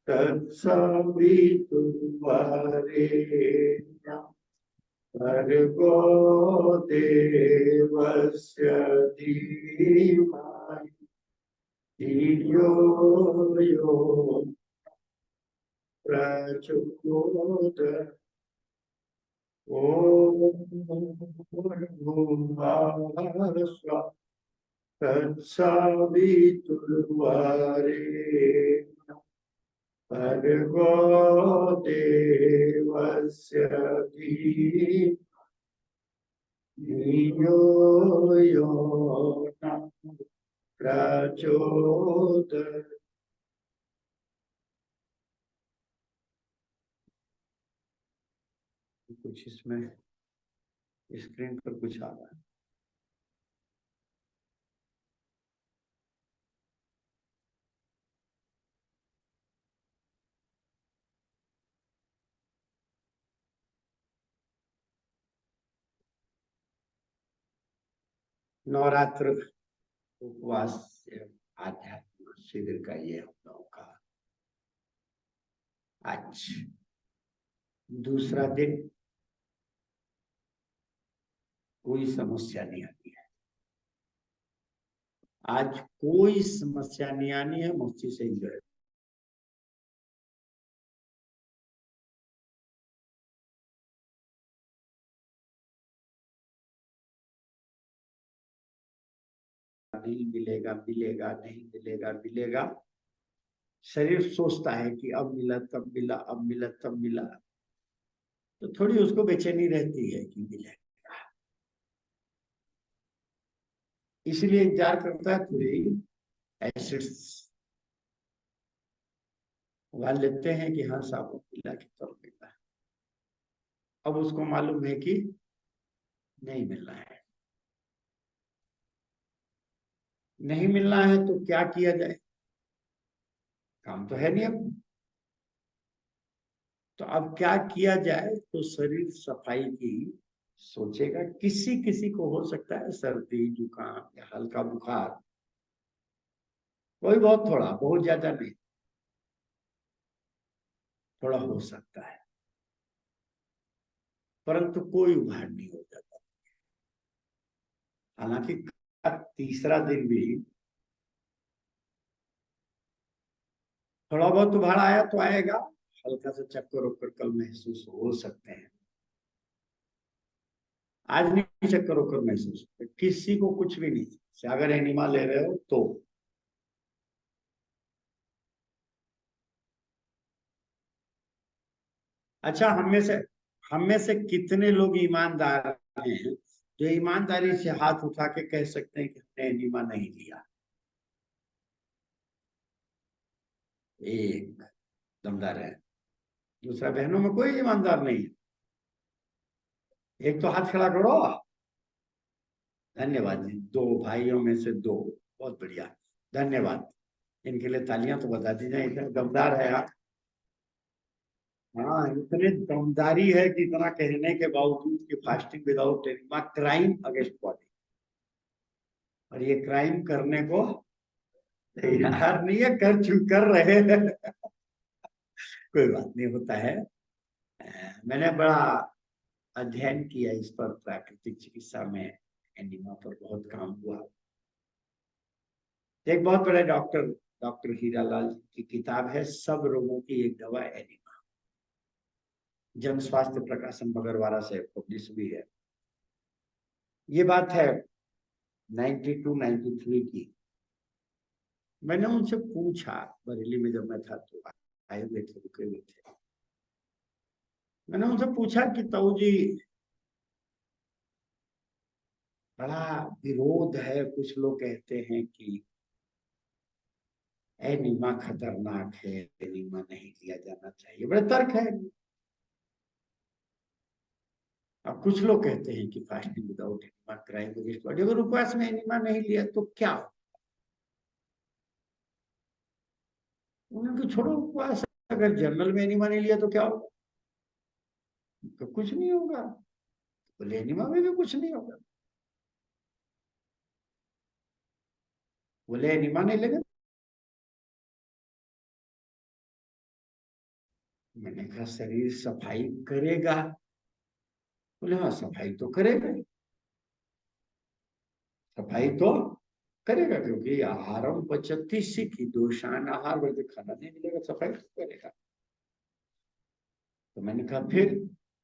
तत्सवितुर्वरेण्यं भर्गो देवस्य धीमहि धियो यो प्रचोदयात्। ओम भूर्भुवः तत्सवितुर्वरेण्यं भर्गो देवस्य धीमहि धियो यो नः प्रचोदयात्। कुछ इसमें स्क्रीन पर कुछ आ रहा है। नवरात्र उपवास आध्यात्म शिविर का ये हम लोगों का आज दूसरा दिन। कोई समस्या नहीं आती है, आज कोई समस्या नहीं आनी है। मुफ्ती से एंजॉय नहीं मिलेगा, मिलेगा नहीं मिलेगा, मिलेगा। शरीर सोचता है कि अब मिला तब मिला, अब मिला तब मिला, तो थोड़ी उसको बेचैनी रहती है कि मिले, इसलिए इंतजार करता है। थोड़ी एसिड्स उबाल लेते हैं कि हाँ साबुन मिला कि तब मिला। अब उसको मालूम है कि नहीं मिल रहा है, नहीं मिलना है तो क्या किया जाए, काम तो है नहीं अब। तो अब क्या किया जाए, तो शरीर सफाई की सोचेगा। किसी किसी को हो सकता है सर्दी जुकाम या हल्का बुखार, कोई बहुत थोड़ा, बहुत ज्यादा नहीं, थोड़ा हो सकता है, परंतु कोई उभार नहीं हो जाता। हालांकि तीसरा दिन भी थोड़ा बहुत उभार आया तो आएगा, हल्का सा चक्कर वक्कर कल महसूस हो सकते हैं, आज नहीं चक्कर वक्कर महसूस होते, किसी को कुछ भी नहीं। अगर एनिमा ले रहे हो तो अच्छा, हम में से कितने लोग ईमानदार हैं जो ईमानदारी से हाथ उठा के कह सकते हैं कि हमने एनिमा नहीं लिया? एक दमदार है। दूसरा, बहनों में कोई ईमानदार नहीं है। एक तो हाथ खड़ा करो। धन्यवाद जी, दो भाइयों में से दो, बहुत बढ़िया, धन्यवाद। इनके लिए तालियां तो बता दी जाए, इतने दमदार है आप। हाँ, इतने दमदारी है कि इतना कहने के बावजूद कि fasting without enema crime against body, और ये क्राइम करने को तैयार नहीं है, कर रहे हैं। कोई बात नहीं, होता है। मैंने बड़ा अध्ययन किया इस पर, प्राकृतिक चिकित्सा में एनिमा पर बहुत काम हुआ। एक बहुत बड़े डॉक्टर, डॉक्टर हीरालाल की किताब है सब रोगों की एक दवा एनिमा, जन स्वास्थ्य प्रकाशन बगरवाड़ा से पब्लिश हुई है। ये बात है 92 93 की। मैंने उनसे पूछा, बरेली में जब मैं था तो आए हुए थे, रुके हुए थे। मैंने उनसे पूछा कि ताऊ जी, बड़ा विरोध है, कुछ लोग कहते हैं कि एनीमा खतरनाक है, एनीमा नहीं लिया जाना चाहिए, बड़े तर्क है। अब कुछ लोग कहते हैं कि fasting without enema crime against body, अगर उपवास में एनीमा नहीं लिया तो क्या हो? उन्होंने छोड़ो उपवास, अगर जनरल में एनीमा नहीं लिया तो क्या होगा? तो कुछ नहीं होगा। बोले एनीमा में भी कुछ नहीं होगा। बोले एनीमा नहीं लेंगे मैंने कहा शरीर सफाई करेगा? बोले हाँ सफाई तो करेगा, सफाई तो करेगा, क्योंकि आहारम पचती सिखी दोषान आहार वैसे खाना नहीं मिलेगा, सफाई तो करेगा। तो मैंने कहा फिर?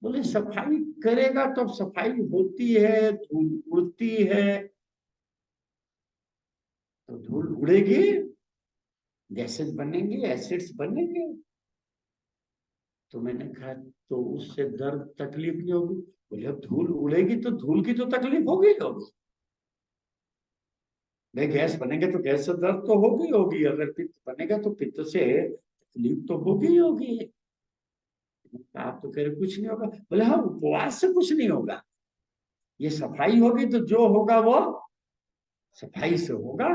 बोले सफाई करेगा तो अब सफाई होती है, धूल उड़ती है, तो धूल उड़ेगी, गैसेस बनेंगे, एसिड्स बनेंगे। तो मैंने कहा तो उससे दर्द तकलीफ नहीं होगी? बोले अब धूल उड़ेगी तो धूल की तो तकलीफ होगी ही होगी, भाई गैस बनेंगे तो गैस से दर्द तो होगी होगी, अगर पित्त बनेगा तो पित्त से तकलीफ तो होगी ही होगी। आप तो कह रहे कुछ नहीं होगा? बोले हाँ उपवास से कुछ नहीं होगा, ये सफाई होगी तो जो होगा वो सफाई से होगा।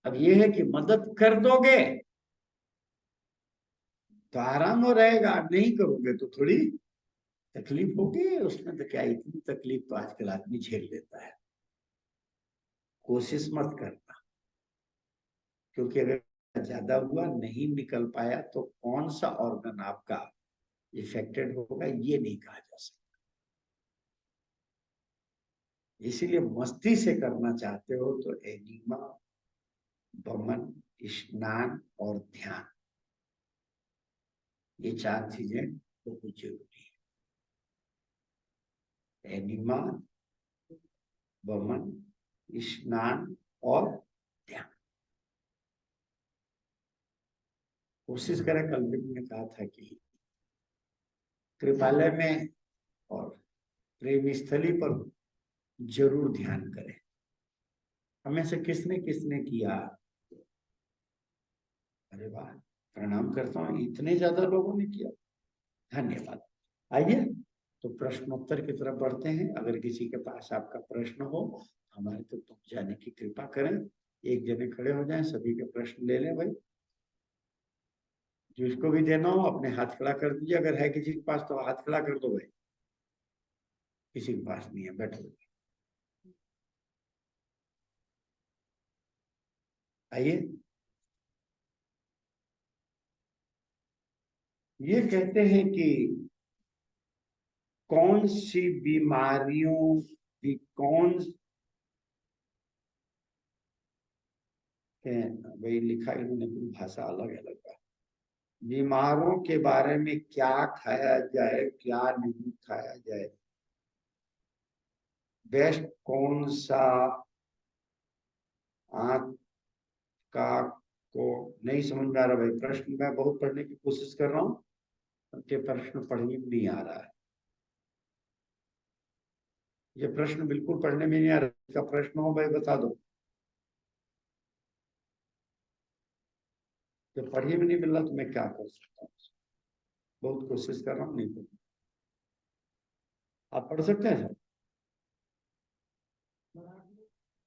अब ये है कि मदद कर दोगे तो आराम हो रहेगा, नहीं करोगे तो थोड़ी तकलीफ होगी। उसमें तो क्या, इतनी तकलीफ तो आजकल आदमी झेल लेता है। कोशिश मत करना, क्योंकि अगर ज्यादा हुआ नहीं निकल पाया तो कौन सा ऑर्गन आपका इफेक्टेड होगा ये नहीं कहा जा सकता। इसीलिए मस्ती से करना चाहते हो तो एनिमा, वमन, स्नान और ध्यान, ये चार चीजें बहुत जरूरी है। एनिमा, वमन, स्नान और ध्यान। कोशिश करें, कल भी मैंने कहा था कि कृपालय में और प्रेम स्थली पर जरूर ध्यान करें। हमें से किसने किसने किया? अरे वाह, प्रणाम करता हूँ, इतने ज्यादा लोगों ने किया, धन्यवाद। आइए तो प्रश्नोत्तर की तरफ बढ़ते हैं। अगर किसी के पास आपका प्रश्न हो हमारे तक पहुंच जाने की कृपा करें। एक जने खड़े हो जाएं, सभी के प्रश्न ले लें भाई। जिसको भी देना हो अपने हाथ खड़ा कर दीजिए, अगर है किसी के पास तो हाथ खड़ा कर दो भाई। किसी के पास नहीं है, बैठो। आइए, ये कहते हैं कि कौन सी बीमारियों की कौन वही लिखा इन्होंने, कोई भाषा अलग अलग है। बीमारों के बारे में क्या खाया जाए क्या नहीं खाया जाए, बेस्ट कौन सा आंख का, को नहीं समझ में आ रहा भाई प्रश्न। मैं बहुत पढ़ने की कोशिश कर रहा हूँ, उनके प्रश्न पढ़ने में नहीं आ रहा है। ये प्रश्न बिल्कुल पढ़ने में नहीं आ रहा, इसका प्रश्न हो भाई बता दो। जब पढ़ने में नहीं मिल रहा तो मैं क्या कर सकता हूँ? बहुत कोशिश कर रहा हूँ, नहीं पढ़। आप पढ़ सकते हैं सर?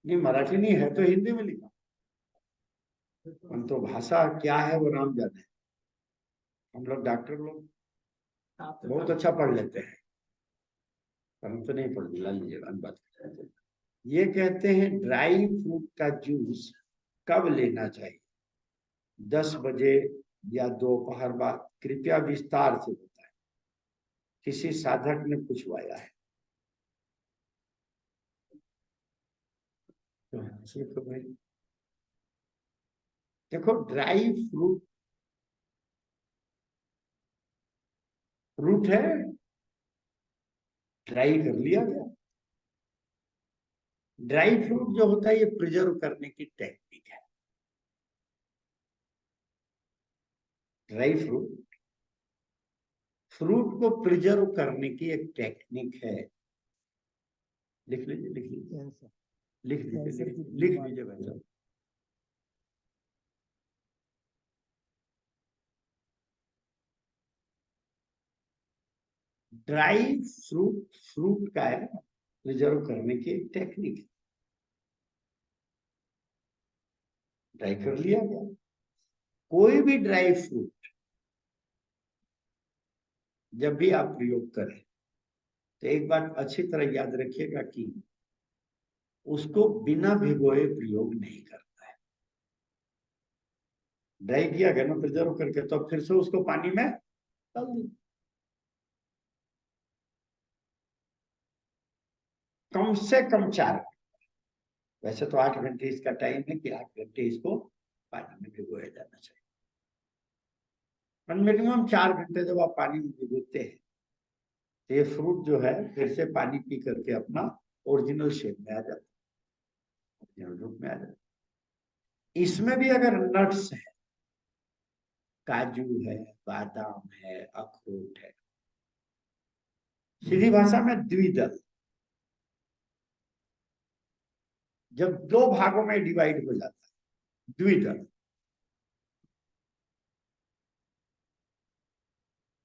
नहीं मराठी नहीं है तो हिंदी में लिखा। हम तो भाषा क्या है वो राम जाने। हम लोग डॉक्टर लोग बहुत अच्छा पढ़ लेते हैं, पर हम तो नहीं पढ़ लीजिएगा बात करते हैं। ये कहते हैं ड्राई फ्रूट का जूस कब लेना चाहिए, 10 बजे या दोपहर बाद? कृपया विस्तार से बताएं, किसी साधक ने पूछवाया है। तो भाई देखो, ड्राई फ्रूट फ्रूट है, ड्राई कर लिया गया। ड्राई फ्रूट जो होता है ये प्रिजर्व करने की टेक्निक है। ड्राई फ्रूट, फ्रूट को प्रिजर्व करने की एक टेक्निक है। लिख लीजिए, लिख लीजिए, लिख लीजिए, लिख लीजिए भाई साहब। ड्राई फ्रूट, फ्रूट का है प्रिजर्व करने की एक टेक्निक है। ड्राई कर लिया गया। कोई भी ड्राई फ्रूट जब भी आप प्रयोग करें तो एक बात अच्छी तरह याद रखिएगा कि उसको बिना भिगोए प्रयोग नहीं करना है। ड्राई किया गया ना प्रिजर्व करके, तो फिर से उसको पानी में डाल दीजिए। कम से कम 4, वैसे तो 8 घंटे इसका टाइम है कि 8 घंटे इसको पानी में भिगोया जाना चाहिए, पर मिनिमम 4 घंटे जब आप पानी में भिगोते हैं तो ये फ्रूट जो है फिर से पानी पी करके अपना ओरिजिनल शेप में आ जाता है, ओरिजिनल रूप में आ जाता है। इसमें भी अगर नट्स है, काजू है, बादाम है, अखरोट है, सीधी भाषा में द्विदल, जब 2 भागों में डिवाइड हो जाता है द्विदल,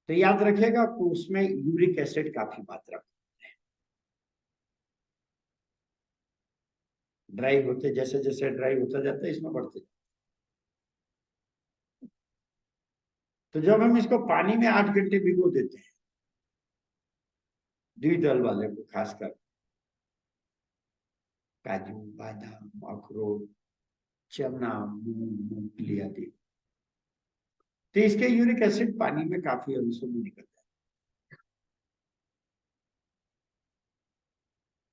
तो याद रखिएगा कि उसमें यूरिक एसिड काफी मात्रा में, ड्राई होते जैसे जैसे ड्राई होता जाता है इसमें बढ़ते, तो जब हम इसको पानी में 8 घंटे भिगो देते हैं, द्विदल वाले को खासकर, काजू, बादाम, अखरोट, चना, मूंग, मूंगफली आदि, तो इसके यूरिक एसिड पानी में काफी अंशों में निकलता है।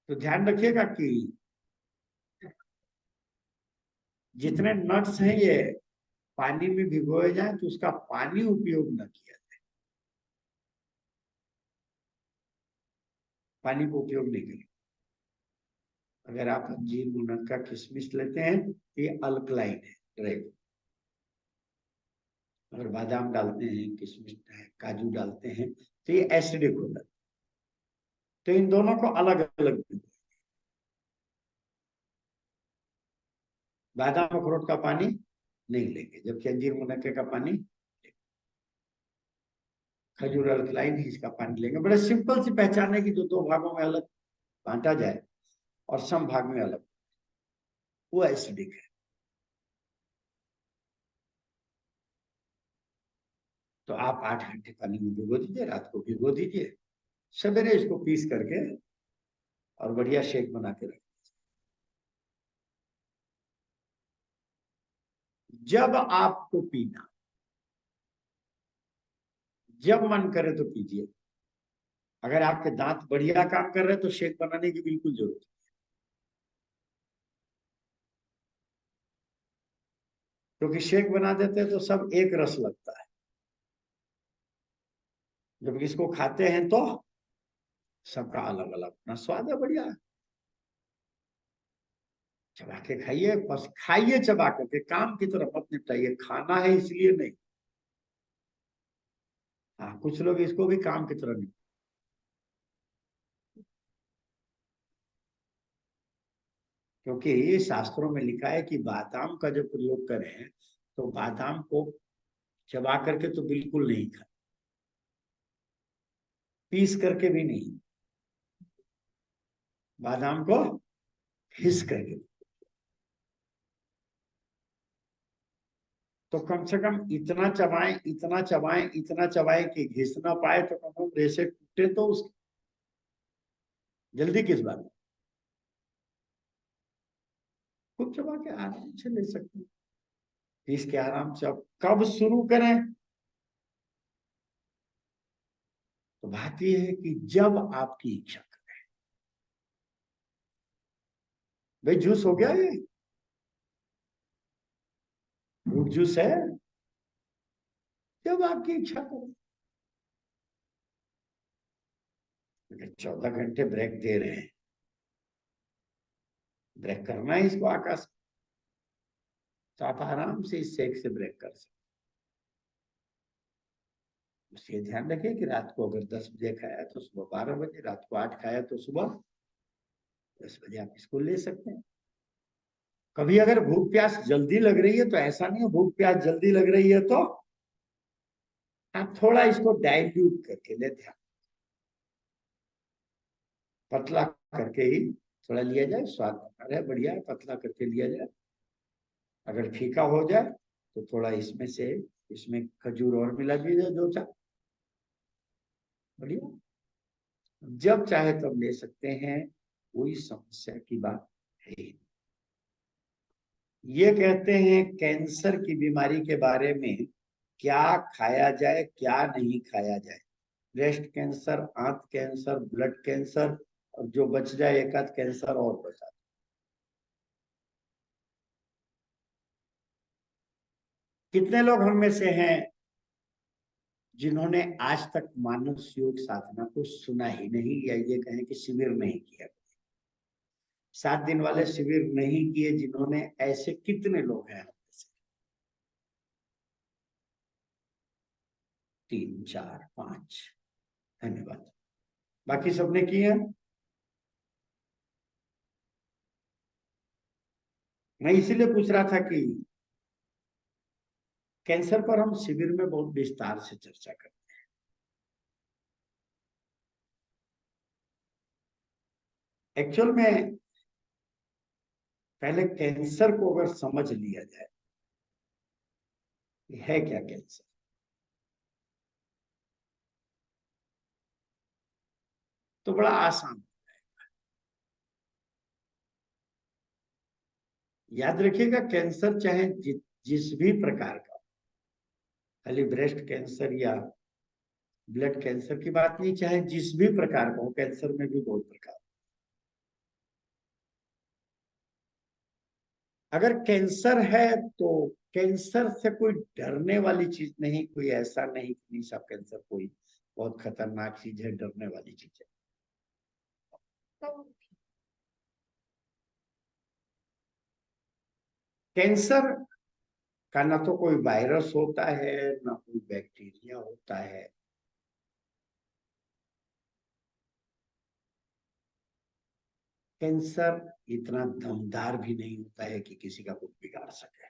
तो ध्यान रखिएगा कि जितने नट्स हैं ये पानी में भिगोए जाए तो उसका पानी उपयोग न किया जाए, पानी को उपयोग नहीं करें। अगर आप अंजीर, मुनक्का, किशमिश लेते हैं तो ये अल्कलाइन है, ड्राई। अगर बादाम डालते हैं, किशमिश, काजू डालते हैं तो ये एसिडिक होता है, तो इन दोनों को अलग अलग, बादाम अखरोट का पानी नहीं लेंगे, जबकि अंजीर, मुनक्के का पानी, खजूर अल्कलाइन है, इसका पानी लेंगे। बड़े सिंपल सी पहचान है कि जो 2 भागों में अलग बांटा जाए और सम भाग में अलग, वो एसिडिक है। तो आप 8 घंटे पानी में भिगो दीजिए, रात को भिगो दीजिए, सवेरे इसको पीस करके और बढ़िया शेक बना के रखें। जब आपको पीना, जब मन करे तो पीजिए। अगर आपके दांत बढ़िया काम कर रहे हैं तो शेक बनाने की बिल्कुल जरूरत नहीं, क्योंकि शेक बना देते हैं तो सब एक रस लगता है, जब इसको खाते हैं तो सबका अलग अलग अपना स्वाद है, बढ़िया। चबा के खाइए, बस खाइए चबा करके, काम की तरफ मत निपटाइए, खाना है इसलिए नहीं। हाँ, कुछ लोग इसको भी काम की तरह नहीं, क्योंकि शास्त्रों में लिखा है कि बादाम का जब प्रयोग करें तो बादाम को चबा करके तो बिल्कुल नहीं खाए, पीस करके भी नहीं, बादाम को हिस करके। तो कम से कम इतना चबाएं, इतना चबाएं, इतना चबाएं कि घिस ना पाए, तो कम से कम रेशे टूटे तो उस, जल्दी किस बात में, खुद चबा के आराम से ले सकते हैं, पीस के आराम से। अब कब शुरू करें, तो बात यह है कि जब आपकी इच्छा करे। भाई जूस हो गया, ये फ्रूट जूस है, जब आपकी इच्छा करे। 14 घंटे ब्रेक दे रहे हैं, ब्रेक करना है इसको आकाश, तो आप आराम से इस शेक से ब्रेक कर सकते। बस ये ध्यान रखिए कि रात को अगर 10 बजे खाया तो सुबह 12 बजे, रात को 8 खाया तो सुबह 10 बजे आप इसको ले सकते हैं। कभी अगर भूख प्यास जल्दी लग रही है तो ऐसा नहीं है, भूख प्यास जल्दी लग रही है तो आप थोड़ा इसको डाइल्यूट करके ले, ध्यान, पतला करके ही थोड़ा लिया जाए, स्वाद बना रहे, बढ़िया है, पतला करके लिया जाए। अगर फीका हो जाए तो थोड़ा इसमें से, इसमें खजूर और मिला दीजिए 2 4, बढ़िया, जब चाहे तब ले सकते हैं, कोई समस्या की बात है। ये कहते हैं कैंसर की बीमारी के बारे में क्या खाया जाए क्या नहीं खाया जाए। ब्रेस्ट कैंसर, आंत कैंसर, ब्लड कैंसर, और जो बच जाए एक आध कैंसर और बचा। कितने लोग हम में से हैं जिन्होंने आज तक मानस योग साधना को सुना ही नहीं, या ये कहें कि शिविर नहीं किया। 7 दिन वाले शिविर नहीं किए जिन्होंने, ऐसे कितने लोग हैं? 3, 4, 5। धन्यवाद। बाकी सबने किए हैं। मैं इसीलिए पूछ रहा था कि कैंसर पर हम शिविर में बहुत विस्तार से चर्चा करते हैं। एक्चुअल में पहले कैंसर को अगर समझ लिया जाए है क्या कैंसर, तो बड़ा आसान। याद रखिएगा, कैंसर चाहे जिस भी प्रकार का, खाली ब्रेस्ट कैंसर या ब्लड कैंसर की बात नहीं, चाहे जिस भी प्रकार का हो, कैंसर में भी बहुत प्रकार। अगर कैंसर है तो कैंसर से कोई डरने वाली चीज नहीं, कोई ऐसा नहीं कि सब कैंसर कोई बहुत खतरनाक चीज है, डरने वाली चीज है। कैंसर का ना तो कोई वायरस होता है ना कोई बैक्टीरिया होता है। कैंसर इतना दमदार भी नहीं होता है कि किसी का कुछ बिगाड़ सके,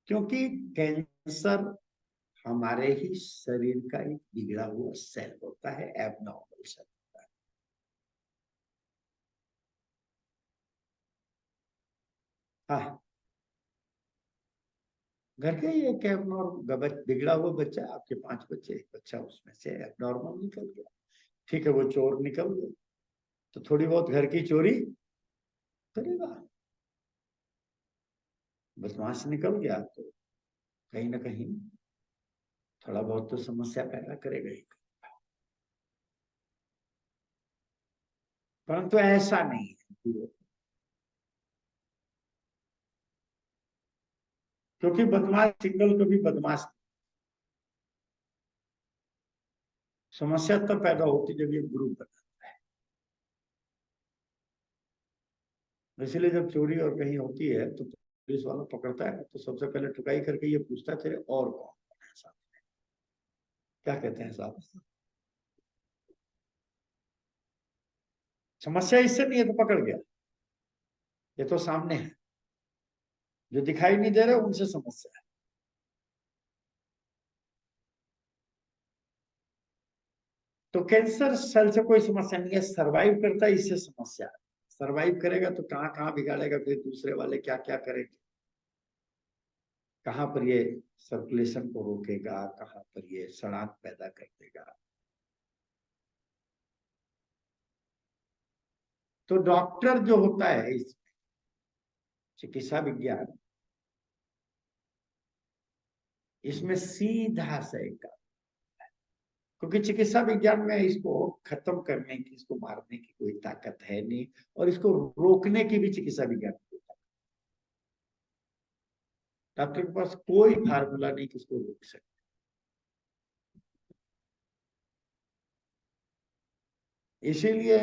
क्योंकि कैंसर हमारे ही शरीर का एक बिगड़ा हुआ सेल होता है, एबनॉर्मल सेल होता है। हाँ, घर के ही एक एबनॉर्मल बिगड़ा हुआ बच्चा, आपके 5 बच्चे, एक बच्चा उसमें से एबनॉर्मल निकल गया। ठीक है, वो चोर निकल गए तो थोड़ी बहुत घर की चोरी करेगा। बदमाश निकल गया तो कहीं ना कहीं थोड़ा बहुत तो समस्या पैदा करेगा ही। परंतु ऐसा नहीं है, क्योंकि बदमाश सिंगल कभी बदमाश। समस्या तब पैदा होती जब ये ग्रुप बना। इसलिए जब चोरी और कहीं होती है तो पुलिस वाला पकड़ता है तो सबसे पहले ठुकाई करके ये पूछता थे और कौन है साहब, क्या कहते हैं साहब। समस्या इससे नहीं है तो पकड़ गया, ये तो सामने है, जो दिखाई नहीं दे रहे उनसे समस्या है। तो कैंसर सेल से कोई समस्या नहीं है, सरवाइव करता है, इससे समस्या है। सरवाइव करेगा तो कहाँ कहाँ बिगाड़ेगा, फिर दूसरे वाले क्या क्या करेंगे, कहाँ पर ये सर्कुलेशन को रोकेगा, कहाँ पर ये सड़ांध पैदा कर देगा। तो डॉक्टर जो होता है इस चिकित्सा विज्ञान, इसमें सीधा सा एक, क्योंकि चिकित्सा विज्ञान में इसको खत्म करने की, इसको मारने की कोई ताकत है नहीं, और इसको रोकने की भी चिकित्सा विज्ञान में कोई ताकत। डॉक्टर के पास कोई फार्मूला नहीं कि इसको रोक सके। इसीलिए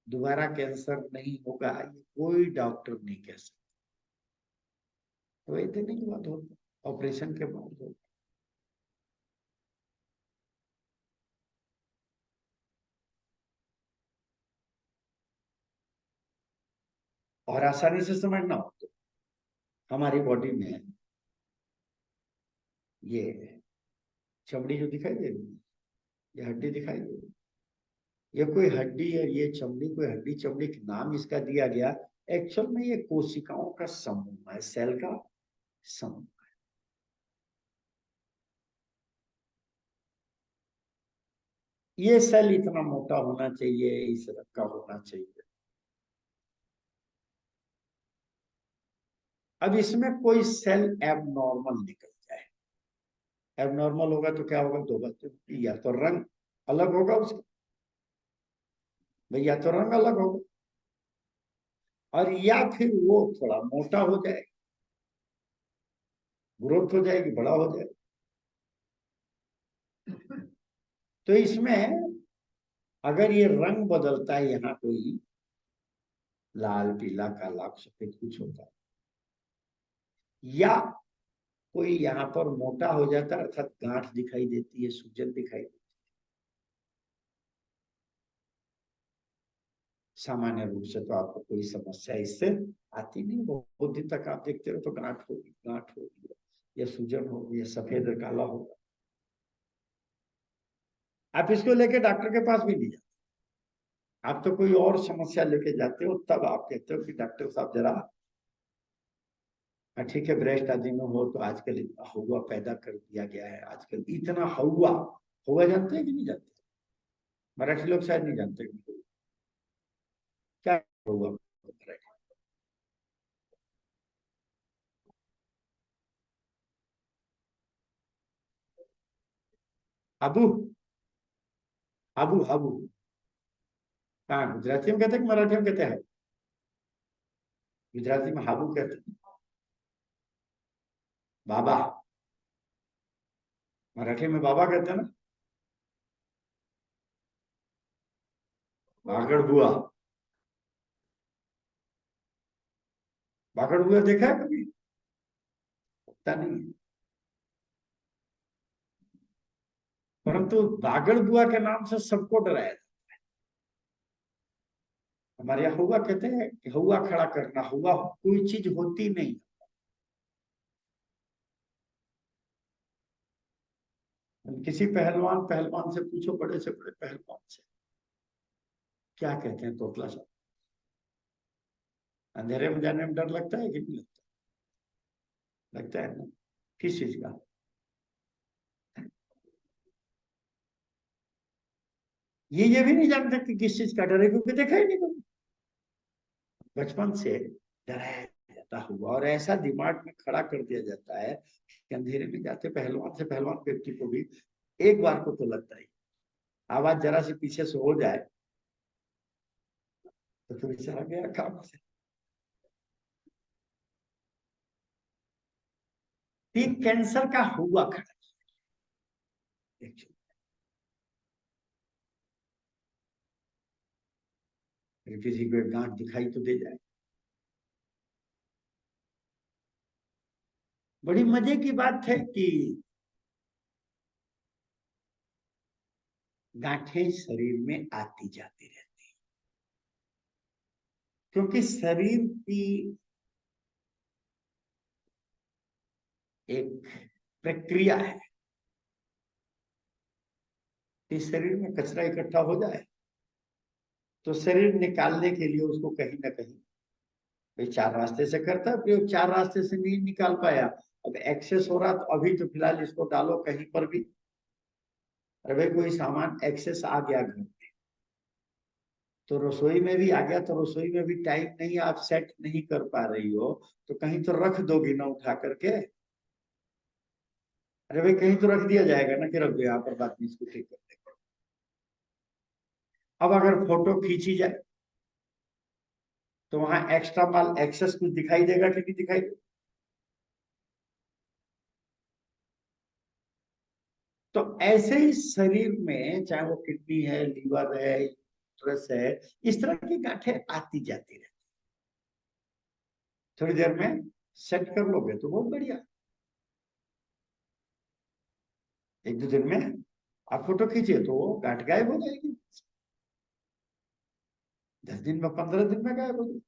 दोबारा कैंसर नहीं होगा ये कोई डॉक्टर नहीं कह सकता। तो देने के बाद होगा, ऑपरेशन के बाद होगा। और आसानी से समझना हो तो हमारी बॉडी में ये चमड़ी जो दिखाई दे रही है, ये हड्डी दिखाई दे रही है, ये कोई हड्डी है, ये चमड़ी कोई हड्डी चमड़ी का नाम इसका दिया गया। एक्चुअल में ये कोशिकाओं का समूह है, सेल का समूह। ये सेल इतना मोटा होना चाहिए, इस रंग का होना चाहिए। अब इसमें कोई सेल एबनॉर्मल निकल जाए, एबनॉर्मल होगा तो क्या होगा, दो बातें, या तो रंग अलग होगा उसका, भैया तो रंग अलग होगा, और या फिर वो थोड़ा मोटा हो जाए, ग्रोथ हो जाएगी, बड़ा हो जाए। तो इसमें अगर ये रंग बदलता है, यहाँ कोई लाल पीला काला सफेद कुछ होता है, या कोई यहाँ पर मोटा हो जाता है, अर्थात गांठ दिखाई देती है, सूजन दिखाई देती है, सामान्य रूप से तो आपको कोई समस्या इससे आती नहीं, बहुत दिन तक आप देखते हो तो गांठ होगी या सूजन होगी या सफेद काला होगा। आप इसको लेके डॉक्टर के पास भी नहीं जाते, आप तो कोई और समस्या लेके जाते हो, तब आप कहते हो कि डॉक्टर साहब जरा, ठीक है ब्रेस्ट आदि में हो तो आजकल हवा पैदा कर दिया गया है, आजकल इतना हवा, हवा जानते हैं कि नहीं जानते, मराठी लोग शायद नहीं जानते क्या हुआ मराठी। हाबू, हाबू हाबू, हाँ गुजराती में कहते हैं कि मराठी में कहते हैं, गुजराती में हाबू कहते हैं, बाबा, मराठी में बाबा कहते हैं ना, भागड़ बुआ, भागड़ बुआ देखा है कभी, पता नहीं है। परंतु भागड़ बुआ के नाम से सबको डराया था। हमारे यहाँ हुआ कहते हैं कि हुआ खड़ा करना, हुआ कोई चीज होती नहीं। किसी पहलवान पहलवान से पूछो, बड़े से बड़े पहलवान से, क्या कहते हैं तोतला सा, अंधेरे में जाने में डर लगता है कि नहीं लगता, लगता है ना, किस चीज का, ये भी नहीं जानते कि किस चीज का डर है, क्योंकि देखा ही नहीं कभी, बचपन से डराया जाता हुआ और ऐसा दिमाग में खड़ा कर दिया जाता है कि अंधेरे में जाते पहलवान से पहलवान व्यक्ति को भी एक बार को तो लगता ही, आवाज जरा सी पीछे से हो जाए तो बेचारा गया काम से। ये कैंसर का हुआ खड़ा, किसी को गांठ दिखाई तो दे जाए। बड़ी मजे की बात है कि गांठें शरीर में आती जाती रहती है, क्योंकि शरीर की एक प्रक्रिया है कि शरीर में कचरा इकट्ठा हो जाए तो शरीर निकालने के लिए उसको कहीं ना कहीं, भाई चार रास्ते से करता है प्रयोग, चार रास्ते से नहीं निकाल पाया, अब एक्सेस हो रहा तो अभी तो फिलहाल इसको डालो कहीं पर भी, अरे भाई कोई सामान एक्सेस आ गया घर में, तो रसोई में भी आ गया, तो रसोई में भी टाइम नहीं, आप सेट नहीं कर पा रही हो, तो कहीं तो रख दोगी ना उठा करके, अरे भाई कहीं तो रख दिया जाएगा ना कि रख दो यहाँ पर, बात नहीं, इसको ठीक कर देगा। अब अगर फोटो खींची जाए तो वहां एक्स्ट्रा माल एक्सेस कुछ दिखाई देगा कि नहीं दिखाई देगा? तो ऐसे ही शरीर में चाहे वो किडनी है, लीवर है, यूट्रस है, इस तरह की गांठें आती जाती रहती, थोड़ी देर में सेट कर लोगे तो बहुत बढ़िया, एक दो दिन में आप फोटो खींचिए तो वो गांठ गायब हो जाएगी, 10 दिन में 15 दिन में गायब हो जाएगी।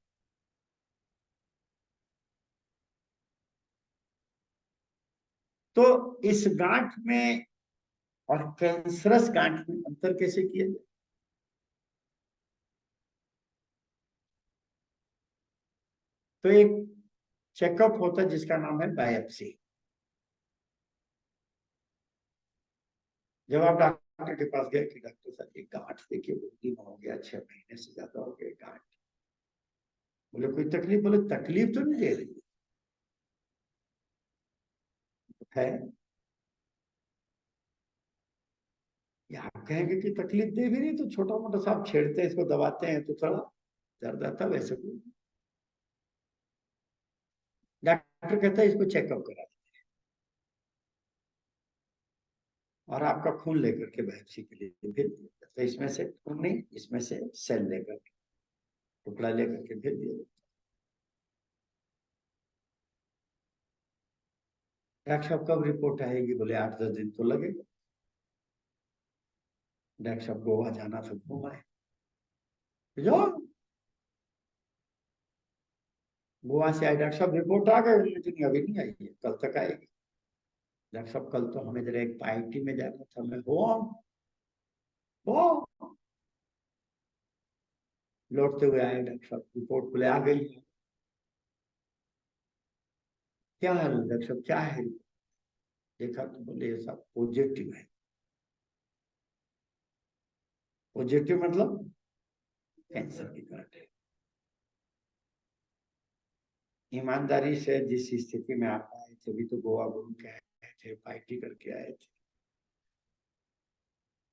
तो इस गांठ में और कैंसरस गांठ में अंतर कैसे किया जाए? तो एक चेकअप होता है जिसका नाम है बायोप्सी। जब आप डॉक्टर के पास गए कि डॉक्टर साहब एक गांठ देखिए, बहुत दिन हो गया, 6 महीने से ज्यादा हो गए गांठ, बोले कोई तकलीफ, बोले तकलीफ तो नहीं दे रही, है। ये आप कहेंगे कि तकलीफ दे भी नहीं तो छोटा मोटा साहब छेड़ते हैं, इसको दबाते हैं तो थोड़ा दर्द आता है, वैसे कोई। डॉक्टर कहता है इसको चेकअप करा, और आपका खून लेकर के बायोप्सी के लिए भेज दिया, तो इसमें से खून नहीं, इसमें से सेल लेकर के, टुकड़ा लेकर के भेज दिया। डॉक्टर साहब कब रिपोर्ट आएगी? बोले 8-10 दिन तो लगेगा। डॉक्टर साहब गोवा जाना था, घूम आए। जाओ, गोवा से आए, डॉक्टर साहब रिपोर्ट आ गई, लेकिन अभी नहीं आई है, कल तक आएगी। डॉक्टर साहब कल तो हमें जरा एक पार्टी में जाना था, मैं हो लौटते हुए आए, डॉक्टर साहब रिपोर्ट बोले आ गई। क्या है डॉक्टर साहब, क्या है? देखा तो बोले ये सब पॉजिटिव है। पॉजिटिव मतलब कैंसर की गांठ है। ईमानदारी से जिस स्थिति में आप आए थे, अभी तो गोवा घूम के आए थे, पार्टी करके आए थे,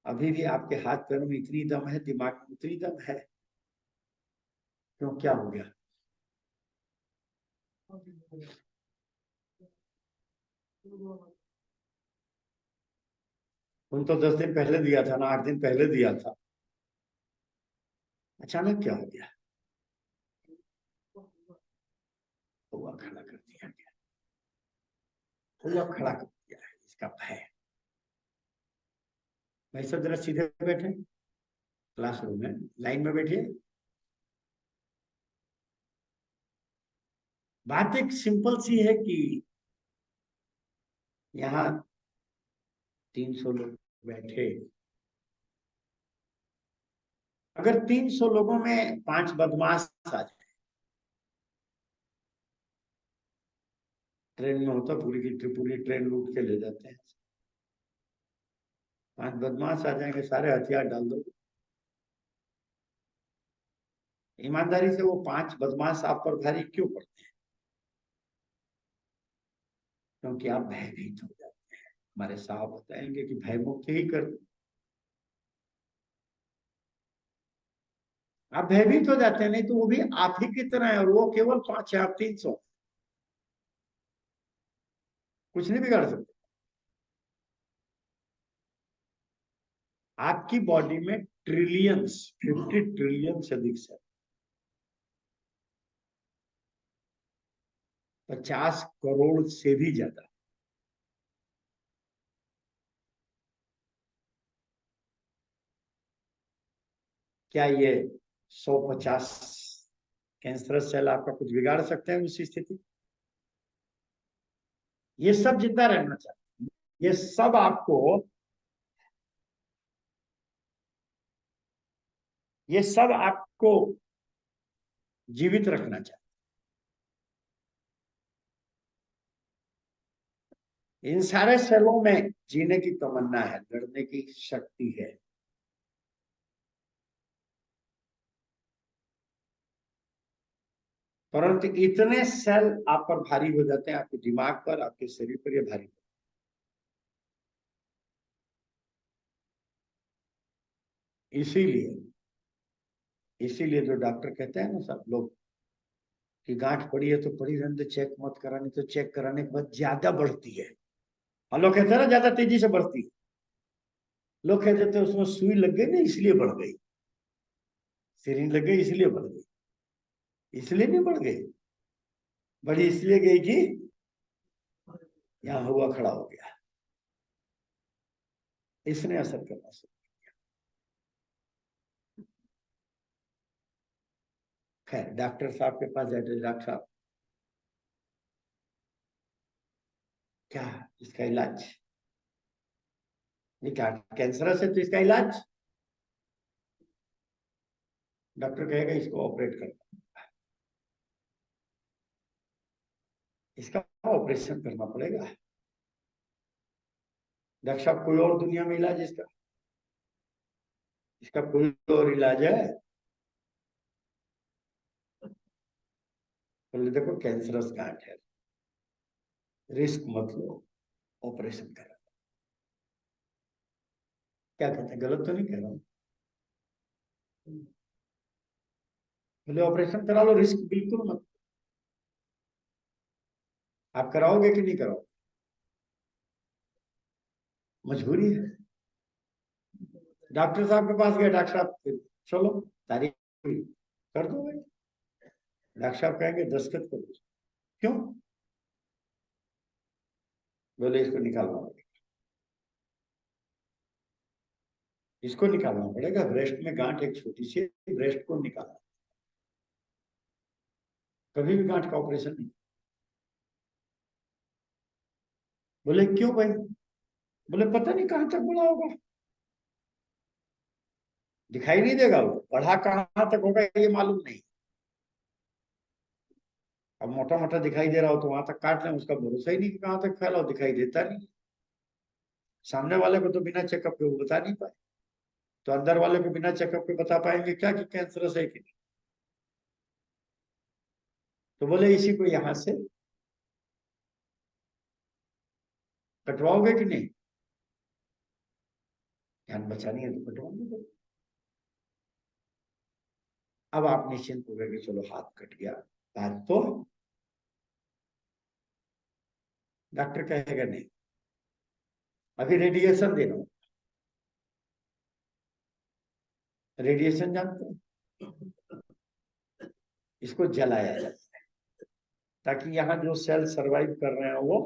अभी भी आपके हाथ पैरों में इतनी दम है, दिमाग में उतनी दम है, क्यों, क्या हो गया? उन तो 10 दिन पहले दिया था ना, 8 दिन पहले दिया था, अचानक क्या हो गया? हुआ खड़ा कर दिया गया, हुआ खड़ा कर दिया है इसका भय। भाई सब जरा सीधे बैठे, क्लासरूम में लाइन में बैठिए। बात एक सिंपल सी है कि यहाँ 300 लोग बैठे, अगर 300 लोगों में 5 बदमाश आ जाए, ट्रेन में होता पूरी की पूरी ट्रेन लूट के ले जाते हैं, 5 बदमाश आ जाएंगे, सारे हथियार डाल दो, ईमानदारी से वो 5 बदमाश आप पर भारी क्यों पड़ते हैं? क्योंकि आप भयभीत हो जाते हैं। हमारे साहब बताएंगे कि भय मुक्त ही कर, आप भयभीत हो जाते हैं, नहीं तो वो भी आप ही की तरह है, और वो केवल 5 है, आप 300, कुछ नहीं बिगाड़ सकते। आपकी बॉडी में ट्रिलियंस, 50 ट्रिलियन से अधिक सेल, 50 करोड़ से भी ज्यादा। क्या ये 150 कैंसरस सेल आपका कुछ बिगाड़ सकते हैं उसी स्थिति? ये सब जिंदा रहना चाहते हैं, ये सब आपको, ये सब आपको जीवित रखना चाहते हैं। इन सारे सेलों में जीने की तमन्ना है, लड़ने की शक्ति है, परंतु इतने सेल आप पर भारी हो जाते हैं, आपके दिमाग पर, आपके शरीर पर, ये भारी। इसीलिए इसीलिए जो डॉक्टर कहते हैं ना सब लोग कि गांठ पड़ी है तो पड़ी रहने दो, चेक मत कराने, तो चेक कराने के बाद ज्यादा बढ़ती है। हम लोग कहते हैं ना ज्यादा तेजी से बढ़ती है, लोग कहते थे उसमें सुई लग गई ना इसलिए बढ़ गई, सिरिंज लग गई इसलिए बढ़ गई, इसलिए नहीं बढ़ गई, बड़ी इसलिए गई कि यहाँ हुआ खड़ा हो गया, इसने असर करना शुरू। खैर डॉक्टर साहब के पास जाते, डॉक्टर साहब क्या इसका इलाज? नहीं, क्या कैंसर है तो इसका इलाज? डॉक्टर कहेगा इसको ऑपरेट करना, इसका ऑपरेशन करना पड़ेगा। डॉक्टर साहब कोई और दुनिया में इलाज इसका? इसका कोई और इलाज है? बोले देखो कैंसरस गांठ है, रिस्क मत लो, ऑपरेशन करा। क्या कहते हैं, गलत तो नहीं कह रहा हूं? बोले ऑपरेशन करा लो, रिस्क बिल्कुल मत। आप कराओगे कि नहीं कराओगे? मजबूरी है। डॉक्टर साहब के पास गए, डॉक्टर साहब चलो तारीख कर दो भाई। डॉक्टर साहब कहेंगे दस्तखत कर दो। क्यों? बोले इसको निकालना पड़ेगा, इसको निकालना पड़ेगा, ब्रेस्ट में गांठ एक छोटी सी, ब्रेस्ट को निकालना। कभी भी गांठ का ऑपरेशन नहीं। बोले क्यों भाई? बोले पता नहीं कहां तक बड़ा होगा, दिखाई नहीं देगा, वो बढ़ा कहां तक होगा ये मालूम नहीं। अब मोटा मोटा दिखाई दे रहा हो तो वहां तक काट लें, उसका भरोसा ही नहीं कि कहां तक फैला हो, दिखाई देता नहीं। सामने वाले को तो बिना चेकअप के वो बता नहीं पाए, तो अंदर वाले को बिना चेकअप के बता पाएंगे क्या कि कैंसरस है कि नहीं? तो बोले इसी को यहां से कटवाओगे कि नहीं? जान बचानी है तो कटवाओगे। अब आप निश्चिंत हो गए कि चलो हाथ कट गया, बात तो डॉक्टर कहेगा नहीं, अभी रेडिएशन देना। रेडिएशन जानते हैं? इसको जलाया जाता है ताकि यहाँ जो सेल सरवाइव कर रहे हैं वो।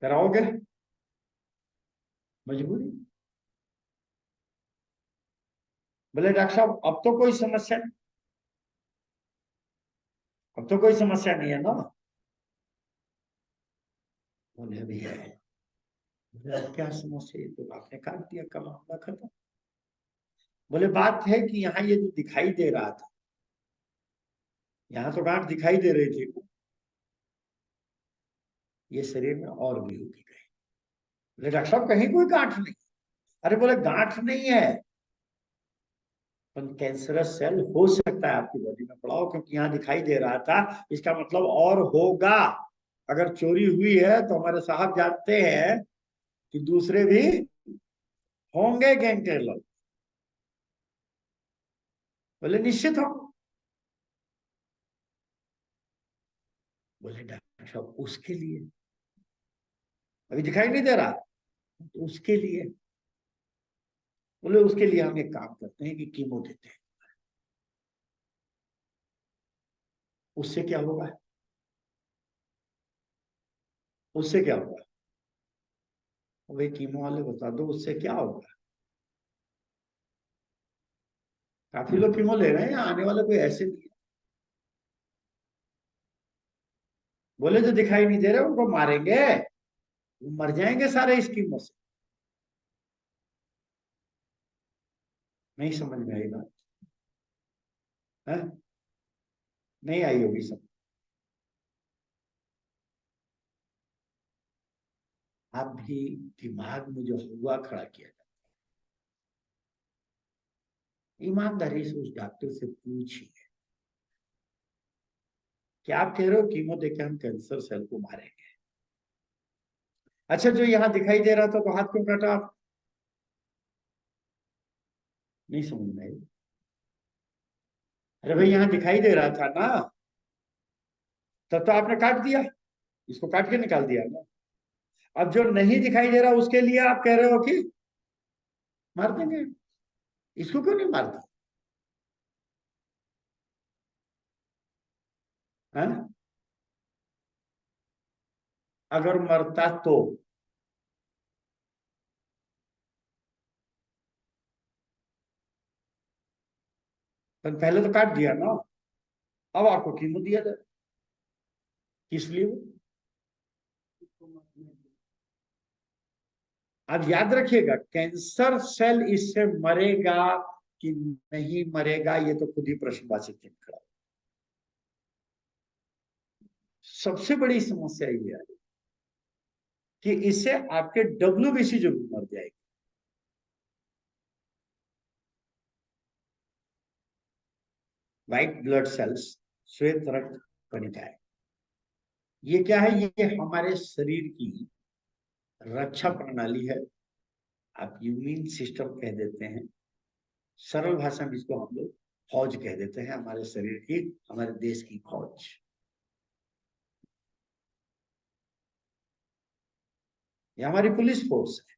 कराओगे? मजबूरी। बोले डॉक्टर साहब अब तो कोई समस्या नहीं, अब तो कोई समस्या नहीं है ना? बोले अभी है। बोले अब क्या समस्या है, तो आपने काट दिया, कल मामला खत्म। बोले बात है कि यहाँ ये जो दिखाई दे रहा था, यहाँ तो गांठ दिखाई दे रही थी, ये शरीर में और भी होगी कहीं। बोले डॉक्टर साहब कहीं कोई गांठ नहीं। अरे बोले गांठ नहीं है, कैंसरस सेल हो सकता है आपकी बॉडी में पड़ा हो, क्योंकि यहाँ दिखाई दे रहा था, इसका मतलब और होगा। अगर चोरी हुई है तो हमारे साहब जानते हैं कि दूसरे भी होंगे गैंगस्टर लोग। बोले निश्चित हो? बोले डॉक्टर साहब उसके लिए अभी दिखाई नहीं दे रहा, तो उसके लिए। बोले उसके लिए हम एक काम करते हैं कि कीमो देते हैं। उससे क्या होगा? उससे क्या होगा? भाई कीमो वाले बता दो उससे क्या होगा। काफी लोग कीमो ले रहे हैं, आने वाले कोई ऐसे नहीं है। बोले जो दिखाई नहीं दे रहे उनको मारेंगे, वो मर जाएंगे सारे इस कीमो से। नहीं समझ में आई बात है? नहीं आई होगी सब। आप भी दिमाग में जो हुआ खड़ा किया जाए, ईमानदारी से उस डॉक्टर से पूछिए कि आप कह रहे हो कीमो देके हम कैंसर सेल को मारेंगे, अच्छा जो यहाँ दिखाई दे रहा था तो हाथ क्यों काटा आप? नहीं समझ में आई। अरे भाई यहाँ दिखाई दे रहा था ना, तब तो आपने काट दिया, इसको काट के निकाल दिया ना। अब जो नहीं दिखाई दे रहा उसके लिए आप कह रहे हो कि मार देंगे, इसको क्यों नहीं मारते? हैं? अगर मरता तो पहले तो काट दिया ना, अब आपको कीमो दिया जाए, किस लिए? अब याद रखिएगा कैंसर सेल इससे मरेगा कि नहीं मरेगा, ये तो खुद ही प्रश्नवाची चिन्ह खड़ा। सबसे बड़ी समस्या ये है कि इससे आपके डब्ल्यूबीसी जो मर जाएगी, व्हाइट ब्लड सेल्स, श्वेत रक्त कणिकाएं, ये क्या है? ये हमारे शरीर की रक्षा प्रणाली है। आप इम्यून सिस्टम कह देते हैं, सरल भाषा में इसको हम लोग फौज कह देते हैं, हमारे शरीर की, हमारे देश की फौज। ये हमारी पुलिस फोर्स है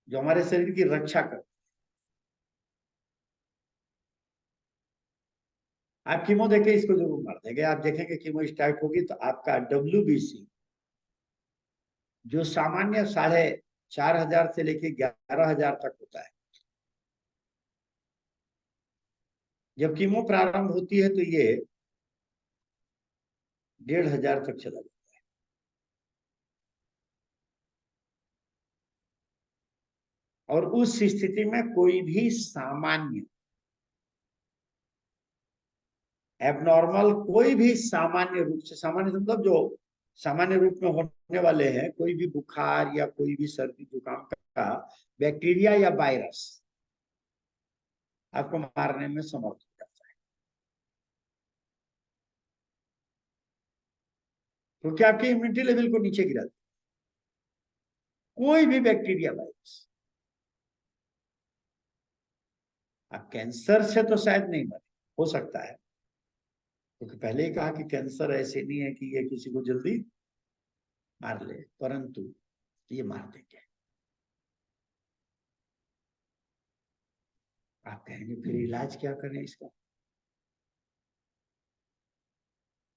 जो हमारे शरीर की रक्षा कर। आप कीमो देखे इसको जरूर मार देंगे। आप देखेंगे कीमो स्टार्ट होगी तो आपका WBC जो सामान्य 4,500 से लेके 11,000 तक होता है, जब कीमो प्रारंभ होती है तो ये 1,500 तक चला जाता है। और उस स्थिति में कोई भी सामान्य एबनॉर्मल, कोई भी सामान्य रूप से, सामान्य मतलब जो सामान्य रूप में होने वाले हैं, कोई भी बुखार या कोई भी सर्दी जुकाम का बैक्टीरिया या वायरस आपको मारने में समर्थ हो जाता है, क्योंकि आपकी इम्यूनिटी लेवल को नीचे गिरा देता है कोई भी बैक्टीरिया वायरस। आप कैंसर से तो शायद नहीं मरे, हो सकता है, क्योंकि पहले ही कहा कि कैंसर ऐसे नहीं है कि ये किसी को जल्दी मार ले, परंतु ये मार देंगे। आप कहेंगे फिर इलाज क्या करें इसका?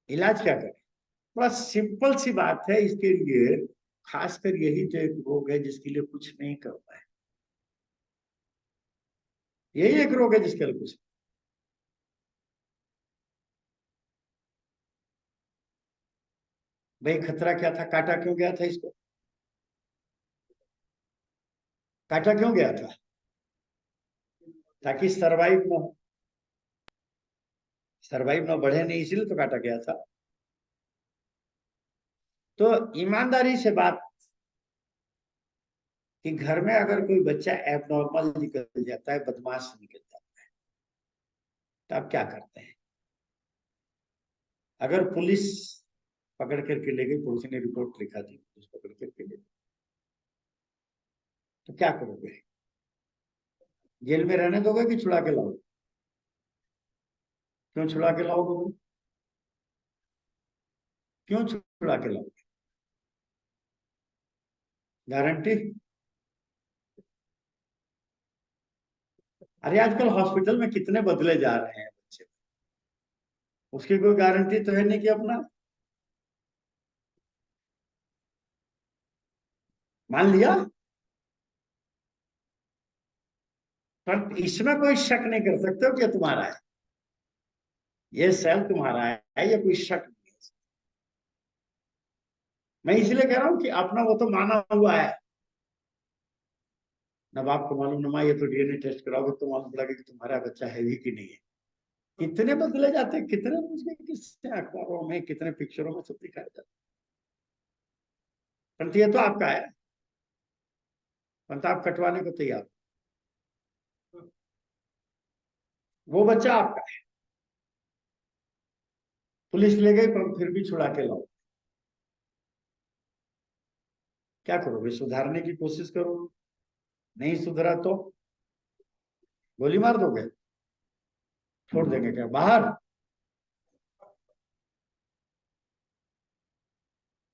इलाज क्या करें? बड़ा सिंपल सी बात है इसके लिए। खासकर यही तो एक रोग है जिसके लिए कुछ नहीं करता है। यही एक रोग है जिसके लिए कुछ। भाई खतरा क्या था? काटा क्यों गया था इसको? काटा क्यों गया था? ताकि सरवाइव ना हो, सरवाइव ना बढ़े नहीं, इसलिए तो काटा गया था। तो ईमानदारी से बात कि घर में अगर कोई बच्चा एबनॉर्मल निकल जाता है, बदमाश निकल जाता है, तो आप क्या करते हैं? अगर पुलिस पकड़ करके ले गई, पुलिस ने रिपोर्ट लिखा दी, पुलिस पकड़ करके ले गई, तो क्या करोगे? जेल में रहने दोगे कि छुड़ा के लाओगे? क्यों छुड़ा के लाओगे तुम? क्यों छुड़ा के लाओगे? गारंटी? अरे आजकल हॉस्पिटल में कितने बदले जा रहे हैं बच्चे, उसकी कोई गारंटी तो है नहीं कि अपना। मान लिया, पर इसमें कोई शक नहीं कर सकते हो कि तुम्हारा है, ये सेल तुम्हारा है, ये कोई शक नहीं है। मैं इसलिए कह रहा हूं कि अपना वो तो माना हुआ है। अब आपको मालूम नमा, ये तो DNA टेस्ट कराओगे तो मालूम पड़ेगा कि तुम्हारा बच्चा है भी कि नहीं है। कितने बदले जाते हैं, कितने उसके किससे अखबारों में, कितने पिक्चरों में सब दिखाया जाता है, परंतु ये तो आपका है, परंतु आप कटवाने को तैयार। वो बच्चा आपका है, पुलिस ले गई पर फिर भी छुड़ा के लाओ। क्या करोगे? सुधारने की कोशिश करो, नहीं सुधरा तो गोली मार दोगे? छोड़ देंगे क्या बाहर?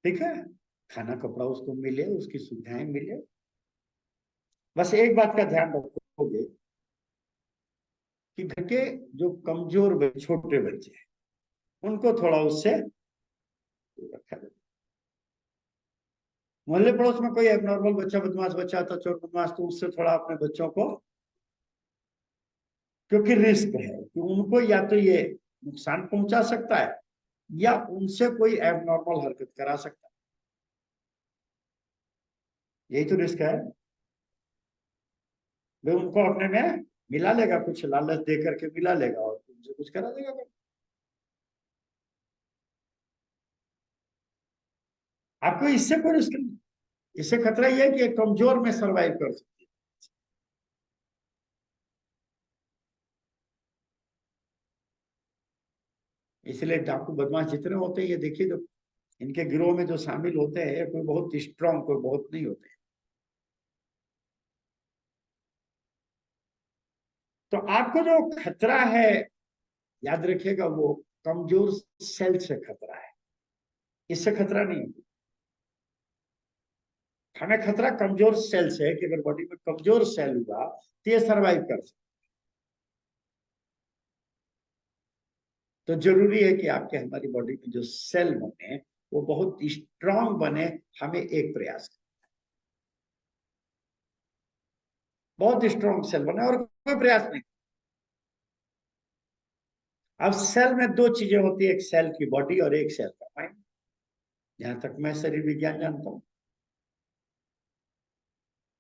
ठीक है, खाना कपड़ा उसको मिले, उसकी सुविधाएं मिले। बस एक बात का ध्यान रखोगे कि घर के जो कमजोर छोटे बच्चे हैं, उनको थोड़ा उससे दूर रखा जाए। मोहल्ले पड़ोस में कोई एबनॉर्मल बच्चा, बदमाश बच्चा आता, चोर बदमाश, तो उससे थोड़ा अपने बच्चों को, क्योंकि रिस्क है कि उनको या तो ये नुकसान पहुंचा सकता है या उनसे कोई एबनॉर्मल हरकत करा सकता है। यही तो रिस्क है। वे उनको अपने में मिला लेगा, कुछ लालच दे करके मिला लेगा और उनसे कुछ करा देगा। आपको इससे कोई रिस्क नहीं। इससे खतरा यह है कि एक कमजोर में सरवाइव कर सकती है। इसलिए डाकू बदमाश जितने होते हैं, ये देखिए, इनके गिरोह में जो शामिल होते हैं कोई बहुत स्ट्रांग, कोई बहुत नहीं होते। तो आपको जो खतरा है, याद रखिएगा, वो कमजोर सेल से खतरा है, इससे खतरा नहीं है। हमें खतरा कमजोर सेल से है कि अगर बॉडी में कमजोर सेल हुआ तो ये सर्वाइव कर सकते। तो जरूरी है कि आपके हमारी बॉडी में जो सेल बने वो बहुत स्ट्रांग बने। हमें एक प्रयास करें, बहुत स्ट्रांग सेल बने, और कोई प्रयास नहीं। अब सेल में दो चीजें होती है, एक सेल की बॉडी और एक सेल का माइंड। जहां तक मैं शरीर विज्ञान जानता हूं,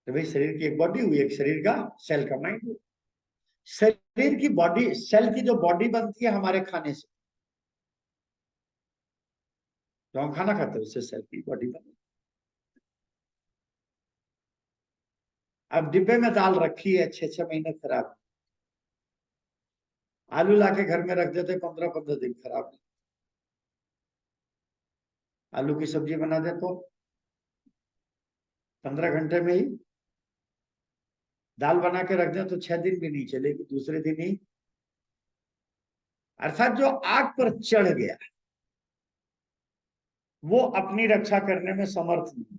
तो भाई शरीर की एक बॉडी हुई, एक शरीर का सेल का माइंड हुआ। शरीर की बॉडी, सेल की जो बॉडी बनती है हमारे खाने से, जो हम खाना खाते हैं उससे सेल की बॉडी बनती है। अब डिब्बे में दाल रखी है 6-6 महीने खराब, आलू लाके घर में रख देते 15-15 दिन खराब नहीं। आलू की सब्जी बना दे तो 15 घंटे में ही, दाल बना के रख दे तो 6 दिन भी नहीं चलेगी, दूसरे दिन ही। अर्थात जो आग पर चढ़ गया वो अपनी रक्षा करने में समर्थ नहीं।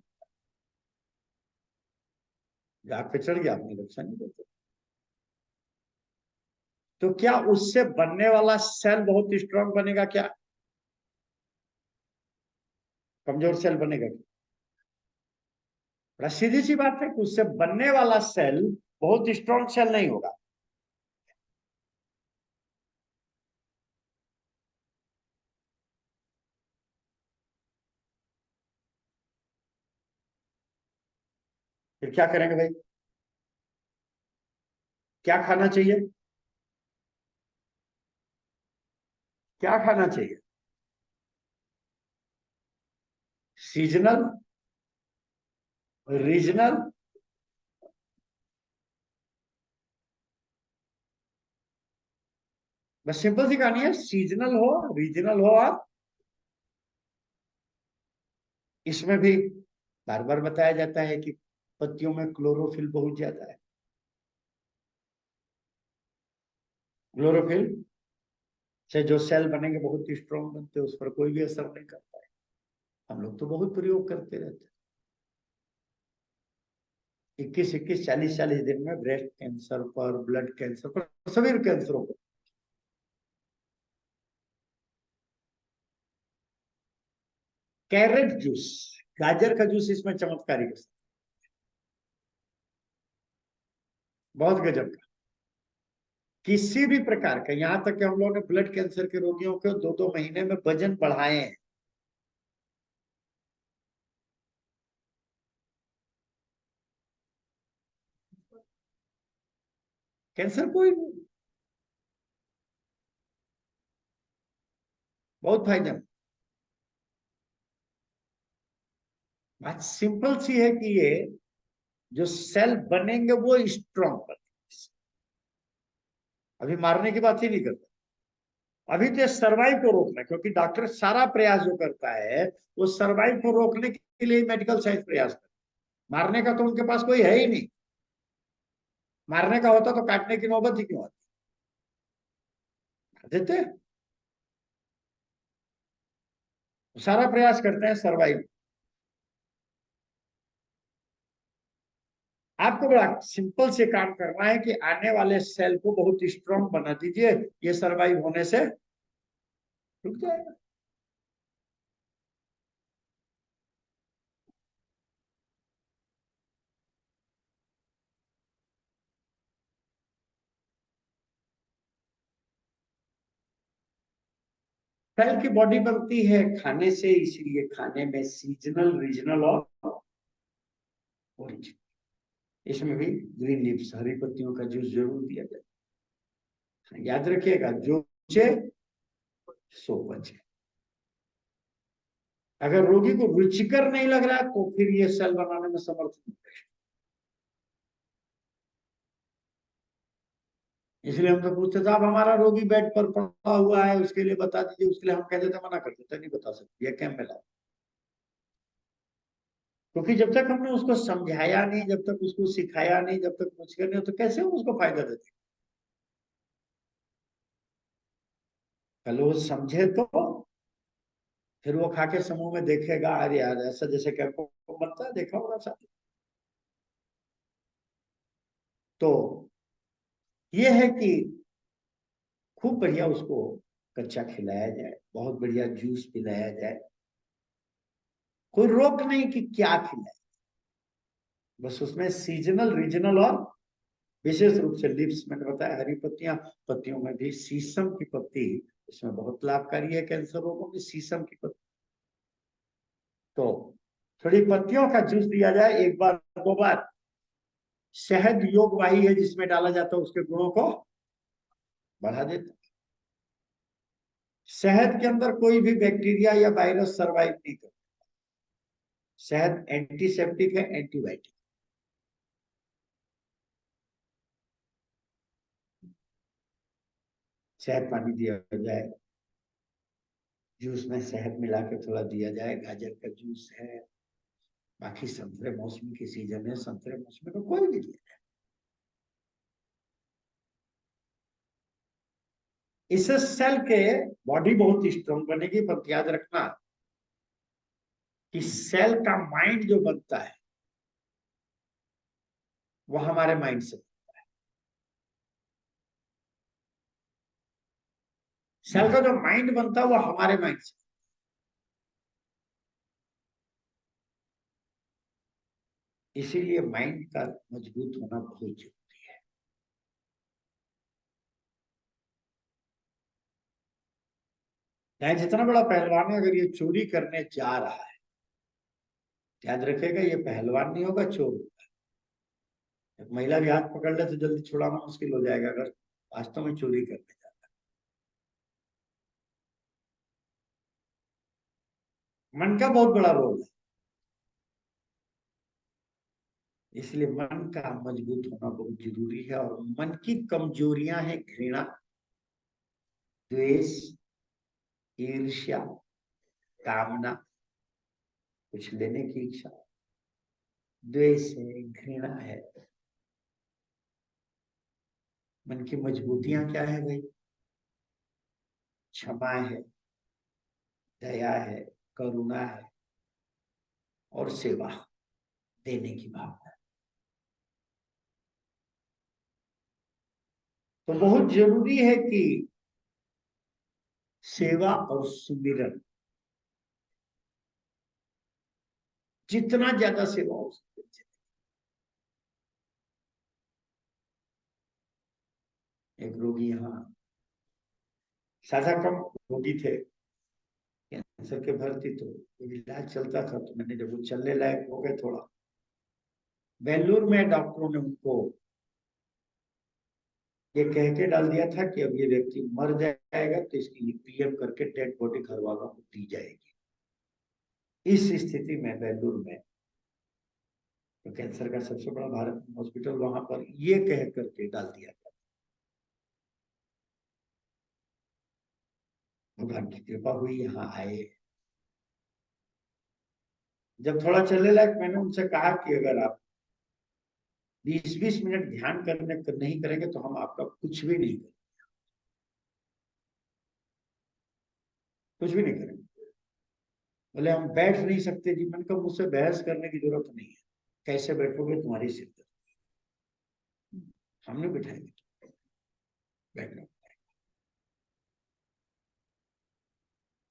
जो आग पे चढ़ गया अपनी रक्षा नहीं करते। तो क्या उससे बनने वाला सेल बहुत स्ट्रांग बनेगा क्या? कमजोर सेल बनेगा क्या? बड़ा सीधी सी बात है कि उससे बनने वाला सेल बहुत स्ट्रांग सेल नहीं होगा। फिर क्या करेंगे भाई? क्या खाना चाहिए? क्या खाना चाहिए? सीजनल, रीजनल, बस सिंपल सी कहानी है, सीजनल हो, रीजनल हो। आप इसमें भी बार बार बताया जाता है कि पत्तियों में क्लोरोफिल बहुत ज्यादा है। क्लोरोफिल से जो सेल बनेंगे बहुत स्ट्रांग बनते हैं, उस पर कोई भी असर नहीं करता है। हम लोग तो बहुत प्रयोग करते रहते हैं, 21-21, 40-40 दिन में ब्रेस्ट कैंसर पर, ब्लड कैंसर पर, सभी कैंसरों पर। कैरेट जूस, गाजर का जूस इसमें चमत्कारी है, बहुत गजब का। किसी भी प्रकार का, यहां तक कि हम लोगों ने ब्लड कैंसर के रोगियों को 2-2 महीने में वजन बढ़ाए हैं। कैंसर कोई नहीं, बहुत फायदेमंद। बात सिंपल सी है कि ये जो सेल बनेंगे वो स्ट्रांग बनेंगे। अभी मारने की बात ही नहीं करता, अभी तो सरवाइव को रोकना, क्योंकि डॉक्टर सारा प्रयास जो करता है वो सरवाइव को रोकने के लिए मेडिकल साइंस प्रयास करता है। मारने का तो उनके पास कोई है ही नहीं। मारने का होता तो काटने की नौबत ही क्यों आती? देते हैं। सारा प्रयास करते हैं सरवाइव। आपको बड़ा सिंपल से काम करना है कि आने वाले सेल को बहुत स्ट्रांग बना दीजिए, ये सरवाइव होने से रुक जाएगा। सेल की बॉडी बनती है खाने से, इसीलिए खाने में सीजनल, रीजनल और ओरिजिनल, इसमें भी ग्रीन लीव्स, हरी पत्तियों का जूस जरूर दिया जाए। याद रखिएगा, जो बचे सो बचे। अगर रोगी को रुचिकर नहीं लग रहा तो फिर ये सेल बनाने में समर्थ नहीं है। इसलिए हम तो पूछते थे, आप हमारा रोगी बेड पर पड़ा हुआ है उसके लिए बता दीजिए, उसके लिए हम कहते थे मना करते थे नहीं बता सकते, ये कैंप में लाओ। क्योंकि जब तक हमने उसको समझाया नहीं, जब तक उसको सिखाया नहीं, जब तक कुछ करने, तो कैसे हम उसको फायदा देते? कल वो समझे तो फिर वो खा के समूह में देखेगा, अरे यार ऐसा जैसे कैंपो बनता है, देखा होगा साथ। तो ये है कि खूब बढ़िया उसको कच्चा खिलाया जाए, बहुत बढ़िया जूस पिलाया जाए, कोई रोक नहीं कि क्या खिलाए, बस उसमें सीजनल, रीजनल और विशेष रूप से लीव्स, मैंने बताया हरी पत्तियां, पत्तियों में भी शीशम की पत्ती इसमें बहुत लाभकारी है कैंसर रोगों में, शीशम की पत्ती। तो थोड़ी पत्तियों का जूस दिया जाए एक बार, दो बार। शहद योग वाही है जिसमें डाला जाता है, उसके गुणों को बढ़ा देता है। शहद के अंदर कोई भी बैक्टीरिया या वायरस सरवाइव नहीं करता। शहद एंटीसेप्टिक है, एंटीबायोटिक। शहद पानी दिया जाए, जूस में शहद मिला के थोड़ा दिया जाए, गाजर का जूस है, बाकी संतरे मौसमी की सीजन है, संतरे मौसमी को कोई भी दिया जाए, इससे सेल के बॉडी बहुत स्ट्रांग बनेगी। पर याद रखना कि सेल का माइंड जो बनता है वो हमारे माइंड से, सेल का जो माइंड बनता है वो हमारे माइंड से। इसीलिए माइंड का मजबूत होना बहुत जरूरी है। चाहे जितना बड़ा पहलवान है, अगर ये चोरी करने जा रहा है, याद रखेगा ये पहलवान नहीं होगा, चोर होगा। एक महिला भी हाथ पकड़ ले तो जल्दी छुड़ाना मुश्किल हो जाएगा, अगर वास्तव में चोरी करने जाता है। मन का बहुत बड़ा रोल है, इसलिए मन का मजबूत होना बहुत जरूरी है। और मन की कमजोरियां हैं घृणा, द्वेष, ईर्ष्या, कामना, कुछ लेने की इच्छा, द्वेष है, घृणा है। मन की मजबूतियां क्या है भाई? क्षमा है, दया है, करुणा है, और सेवा, देने की भावना। तो बहुत जरूरी है कि सेवा और सुमिरन, जितना ज्यादा सेवा हो सके। एक रोगी यहाँ साझा कम रोगी थे, कैंसर के भर्ती, तो इलाज चलता था। तो मैंने जब वो चलने लायक हो गए थोड़ा, बेंगलुरु में डॉक्टरों ने उनको ये कह के डाल दिया था कि अब ये व्यक्ति मर जाएगा तो इसकी पीएम करके डेड बॉडी घर वालों को दी जाएगी। इस स्थिति में बेंगलुरु में, तो कैंसर का सबसे बड़ा भारत में हॉस्पिटल, वहां पर ये कह करके डाल दिया था। भगवान की कृपा हुई, यहाँ आए। जब थोड़ा चलने लायक, मैंने उनसे कहा कि अगर आप 20-20 मिनट ध्यान करने नहीं करेंगे तो हम आपका कुछ भी नहीं करेंगे, कुछ भी नहीं करेंगे। बोले हम बैठ नहीं सकते जी। मैंने कहा मुझसे बहस करने की जरूरत नहीं है, कैसे बैठोगे तुम्हारी सिद्धि, हमने बिठाएंगे, बैठना।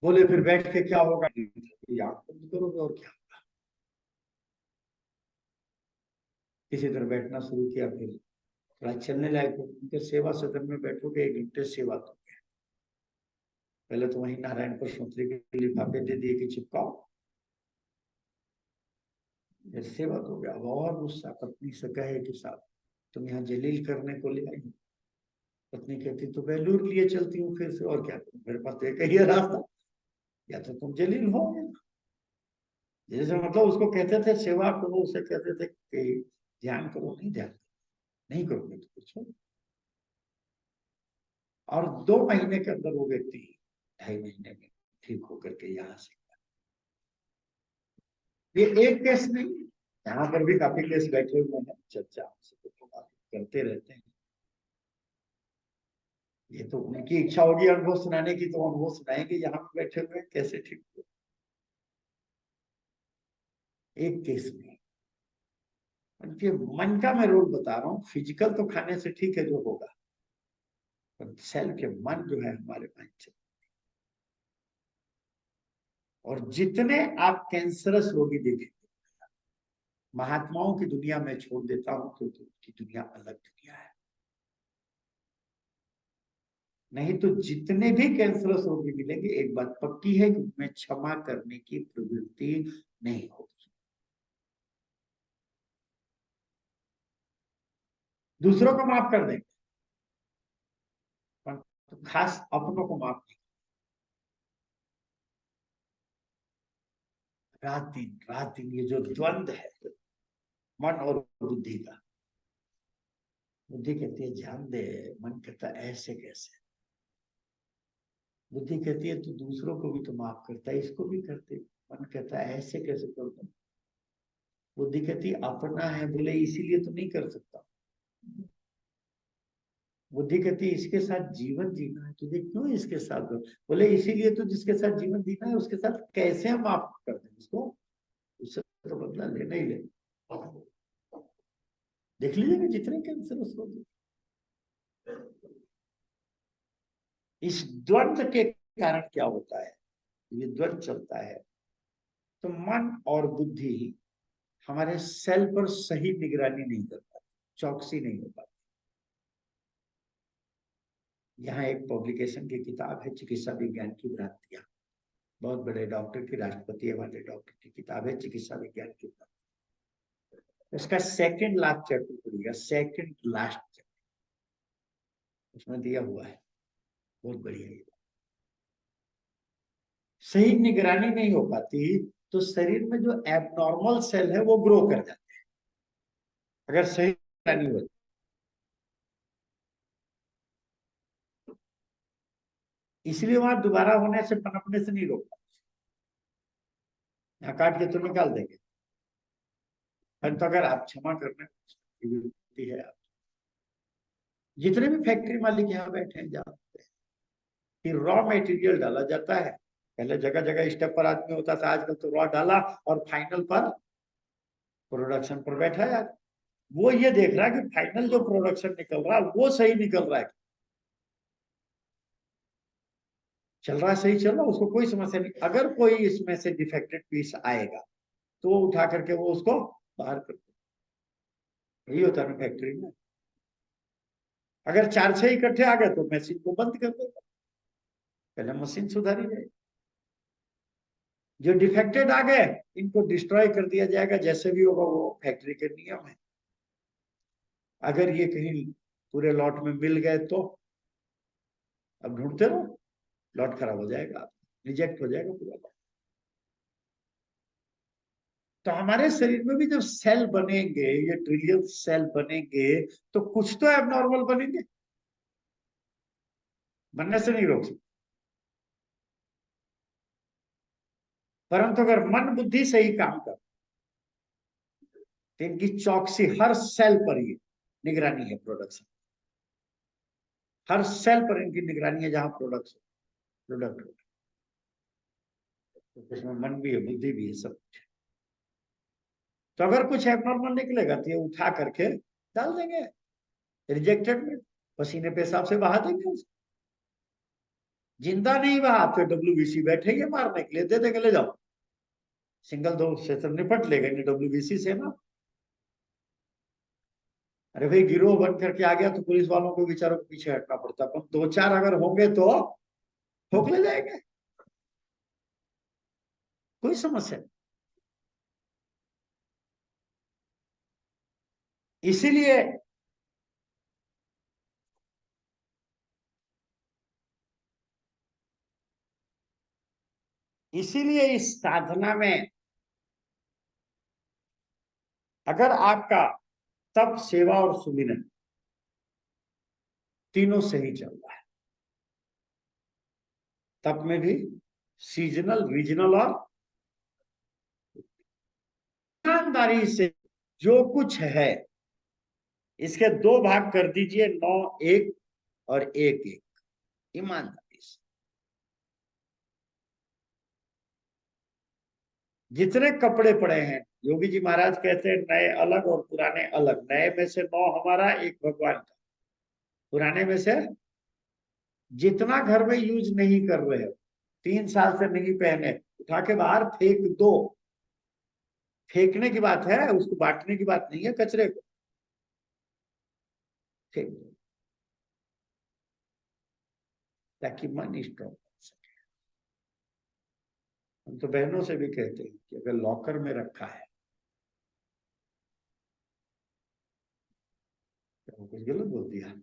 बोले फिर बैठ के क्या होगा? आंख बंद करोगे और क्या? किसी तरह बैठना शुरू किया, फिर थोड़ा चलने लायक हो, उनके सेवा सदन में बैठोगे, 1 घंटे सेवा तो। पहले तो वही नारायण को संतरे के लिफाफे दे दिए कि चिपकाओ, फिर सेवा हो गया। अब और गुस्सा, पत्नी से कहे कि साहब तुम यहाँ जलील करने को ले आई। पत्नी कहती तो बेलूर लिए चलती हूँ फिर से, और क्या करूं, मेरे पास तो एक ही है रास्ता, या तो तुम जलील हो। जैसे मतलब उसको कहते थे सेवा करो, उसे कहते थे कि ध्यान करो, नहीं ध्यान नहीं करोगे तो कुछ हो। और 2 महीने के अंदर वो व्यक्ति 2.5 महीने में ठीक होकर के यहाँ से ये एक केस नहीं, यहाँ पर भी काफी केस बैठे हुए हैं, चर्चा से तो करते रहते हैं। ये तो उनकी इच्छा होगी अनुभव सुनाने की, तो अनुभव सुनाएंगे, यहाँ पे बैठे हुए हैं, कैसे ठीक हो। एक केस में उनके मन का मैं रोल बता रहा हूँ, फिजिकल तो खाने से ठीक है जो होगा, पर सेल के मन जो है हमारे माइंड से। और जितने आप कैंसरस रोगी देखेंगे, महात्माओं की दुनिया में छोड़ देता हूं, क्योंकि उनकी दुनिया अलग दुनिया है। नहीं तो जितने भी कैंसरस रोगी मिलेंगे, एक बात पक्की है कि उनमें क्षमा करने की प्रवृत्ति नहीं होगी। दूसरों को माफ कर देंगे, पर खास अपनों को माफ नहीं। रात दिन ये जो द्वंद है मन और बुद्धि का, बुद्धि कहती है ध्यान दे, मन कहता है ऐसे कैसे, बुद्धि कहती है तू दूसरों को भी तो माफ करता है, इसको भी करते, मन कहता है ऐसे कैसे कर दूं, बुद्धि कहती है अपना है बोले इसीलिए तो नहीं कर सकता, बुद्धि कहती है इसके साथ जीवन जीना है, तुझे क्यों इसके साथ दो, बोले इसीलिए तो जिसके साथ जीवन जीना है उसके साथ कैसे हम माफ कर दें उसको, उससे तो बदला लेना ही ले। देख लीजिएगा जितने कैंसर उसको, इस द्वंद के कारण क्या होता है, ये द्वंद चलता है तो मन और बुद्धि हमारे सेल पर सही निगरानी नहीं कर पाती, चौकसी नहीं हो पाती। यहाँ एक पब्लिकेशन की किताब है, चिकित्सा विज्ञान की भ्रांतियां, बहुत बड़े डॉक्टर की, राष्ट्रपति वाले डॉक्टर की किताब है, चिकित्सा विज्ञान की भ्रांति। इसका सेकंड लास्ट चैप्टर पढ़िएगा, सेकंड लास्ट चैप्टर उसमें दिया हुआ है, बहुत बढ़िया है। सही निगरानी नहीं हो पाती तो शरीर में जो एबनॉर्मल सेल है वो ग्रो कर जाते हैं, अगर सही निगरानी हो। इसलिए वहां दोबारा होने से पनपने से नहीं रोकता, यहाँ काट के तो निकाल देंगे। तो अगर आप क्षमा करने की है, आप जितने भी फैक्ट्री मालिक यहाँ बैठे हैं जानते हैं कि रॉ मटेरियल डाला जाता है, पहले जगह जगह स्टेप पर आदमी होता था, आजकल तो रॉ डाला और फाइनल पर प्रोडक्शन पर बैठा है। वो ये देख रहा है कि फाइनल जो प्रोडक्शन निकल रहा है वो सही निकल रहा है, चल रहा है सही चल रहा है, उसको कोई समस्या नहीं। अगर कोई इसमें से डिफेक्टेड पीस आएगा तो वो उठा करके वो उसको बाहर कर दे, यही होता है फैक्ट्री में। अगर 4-6 इकट्ठे आ गए तो मशीन को बंद कर देगा, पहले मशीन सुधारी जाए। जो डिफेक्टेड आ गए इनको डिस्ट्रॉय कर दिया जाएगा, जैसे भी होगा वो फैक्ट्री के नियम है। अगर ये कहीं पूरे लॉट में मिल गए तो अब ढूंढते रहो, लॉट खराब हो जाएगा, रिजेक्ट हो जाएगा पूरा लॉट। तो हमारे शरीर में भी जब सेल बनेंगे, ये ट्रिलियन सेल बनेंगे, तो कुछ तो एबनॉर्मल बनेंगे, बनने से नहीं रोक सकते। परंतु अगर मन बुद्धि सही काम कर तो इनकी चौकसी हर सेल पर ही निगरानी है, प्रोडक्शन हर सेल पर इनकी निगरानी है, जहां प्रोडक्ट प्रोडक्ट तो उसमें मन भी है, बुद्धि भी है, सब कुछ। तो अगर कुछ एबनॉर्मल निकलेगा तो ये उठा करके डाल देंगे रिजेक्टेड में, पसीने पेशाब से बहा देंगे उसको। जिंदा नहीं बहा तो डब्ल्यूबीसी बैठेंगे मारने के लिए, दे देंगे ले जाओ, सिंगल दो से तो निपट लेगा डब्ल्यूबीसी से ना। अरे भाई गिरोह बन करके आ गया तो पुलिस वालों को बेचारों को पीछे हटना पड़ता, पर 2-4 अगर होंगे तो ठोक ले जाएंगे, कोई समस्या नहीं। इसीलिए इसीलिए इस साधना में अगर आपका तप, सेवा और सुमिरन तीनों सही चल रहा है, तप में भी सीजनल, रीजनल और ईमानदारी से जो कुछ है इसके दो भाग कर दीजिए, 9 1 और 1 1, ईमानदारी से। जितने कपड़े पड़े हैं, योगी जी महाराज कहते हैं नए अलग और पुराने अलग। नए में से 9 हमारा, 1 भगवान का। पुराने में से जितना घर में यूज नहीं कर रहे हो, 3 साल से नहीं पहने, उठा के बाहर फेंक दो। फेंकने की बात है, उसको बांटने की बात नहीं है, कचरे को फेंक दो ताकि मन स्ट्रॉन्ग बन सके। हम तो बहनों से भी कहते हैं कि अगर लॉकर में रखा है तो कुछ गलत बोल दिया,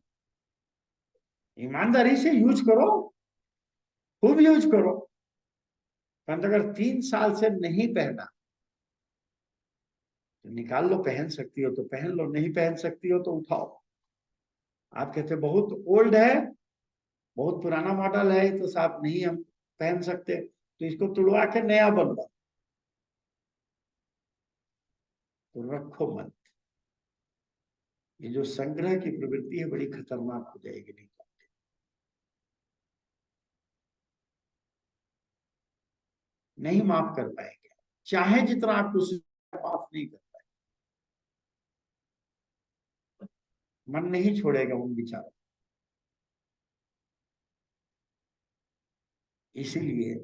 ईमानदारी से यूज करो, खूब यूज करो। परंतु अगर 3 साल से नहीं पहना तो निकाल लो, पहन सकती हो तो पहन लो, नहीं पहन सकती हो तो उठाओ। आप कहते बहुत ओल्ड है, बहुत पुराना मॉडल है, तो साहब नहीं हम पहन सकते, तो इसको तुड़वा के नया बनवाओ। तो रखो मत। ये जो संग्रह की प्रवृत्ति है बड़ी खतरनाक हो जाएगी, नहीं तो नहीं माफ कर पाएंगे, चाहे जितना आप कोशिश माफ नहीं कर पाए। मन नहीं छोड़ेगा उन विचारों। इसीलिए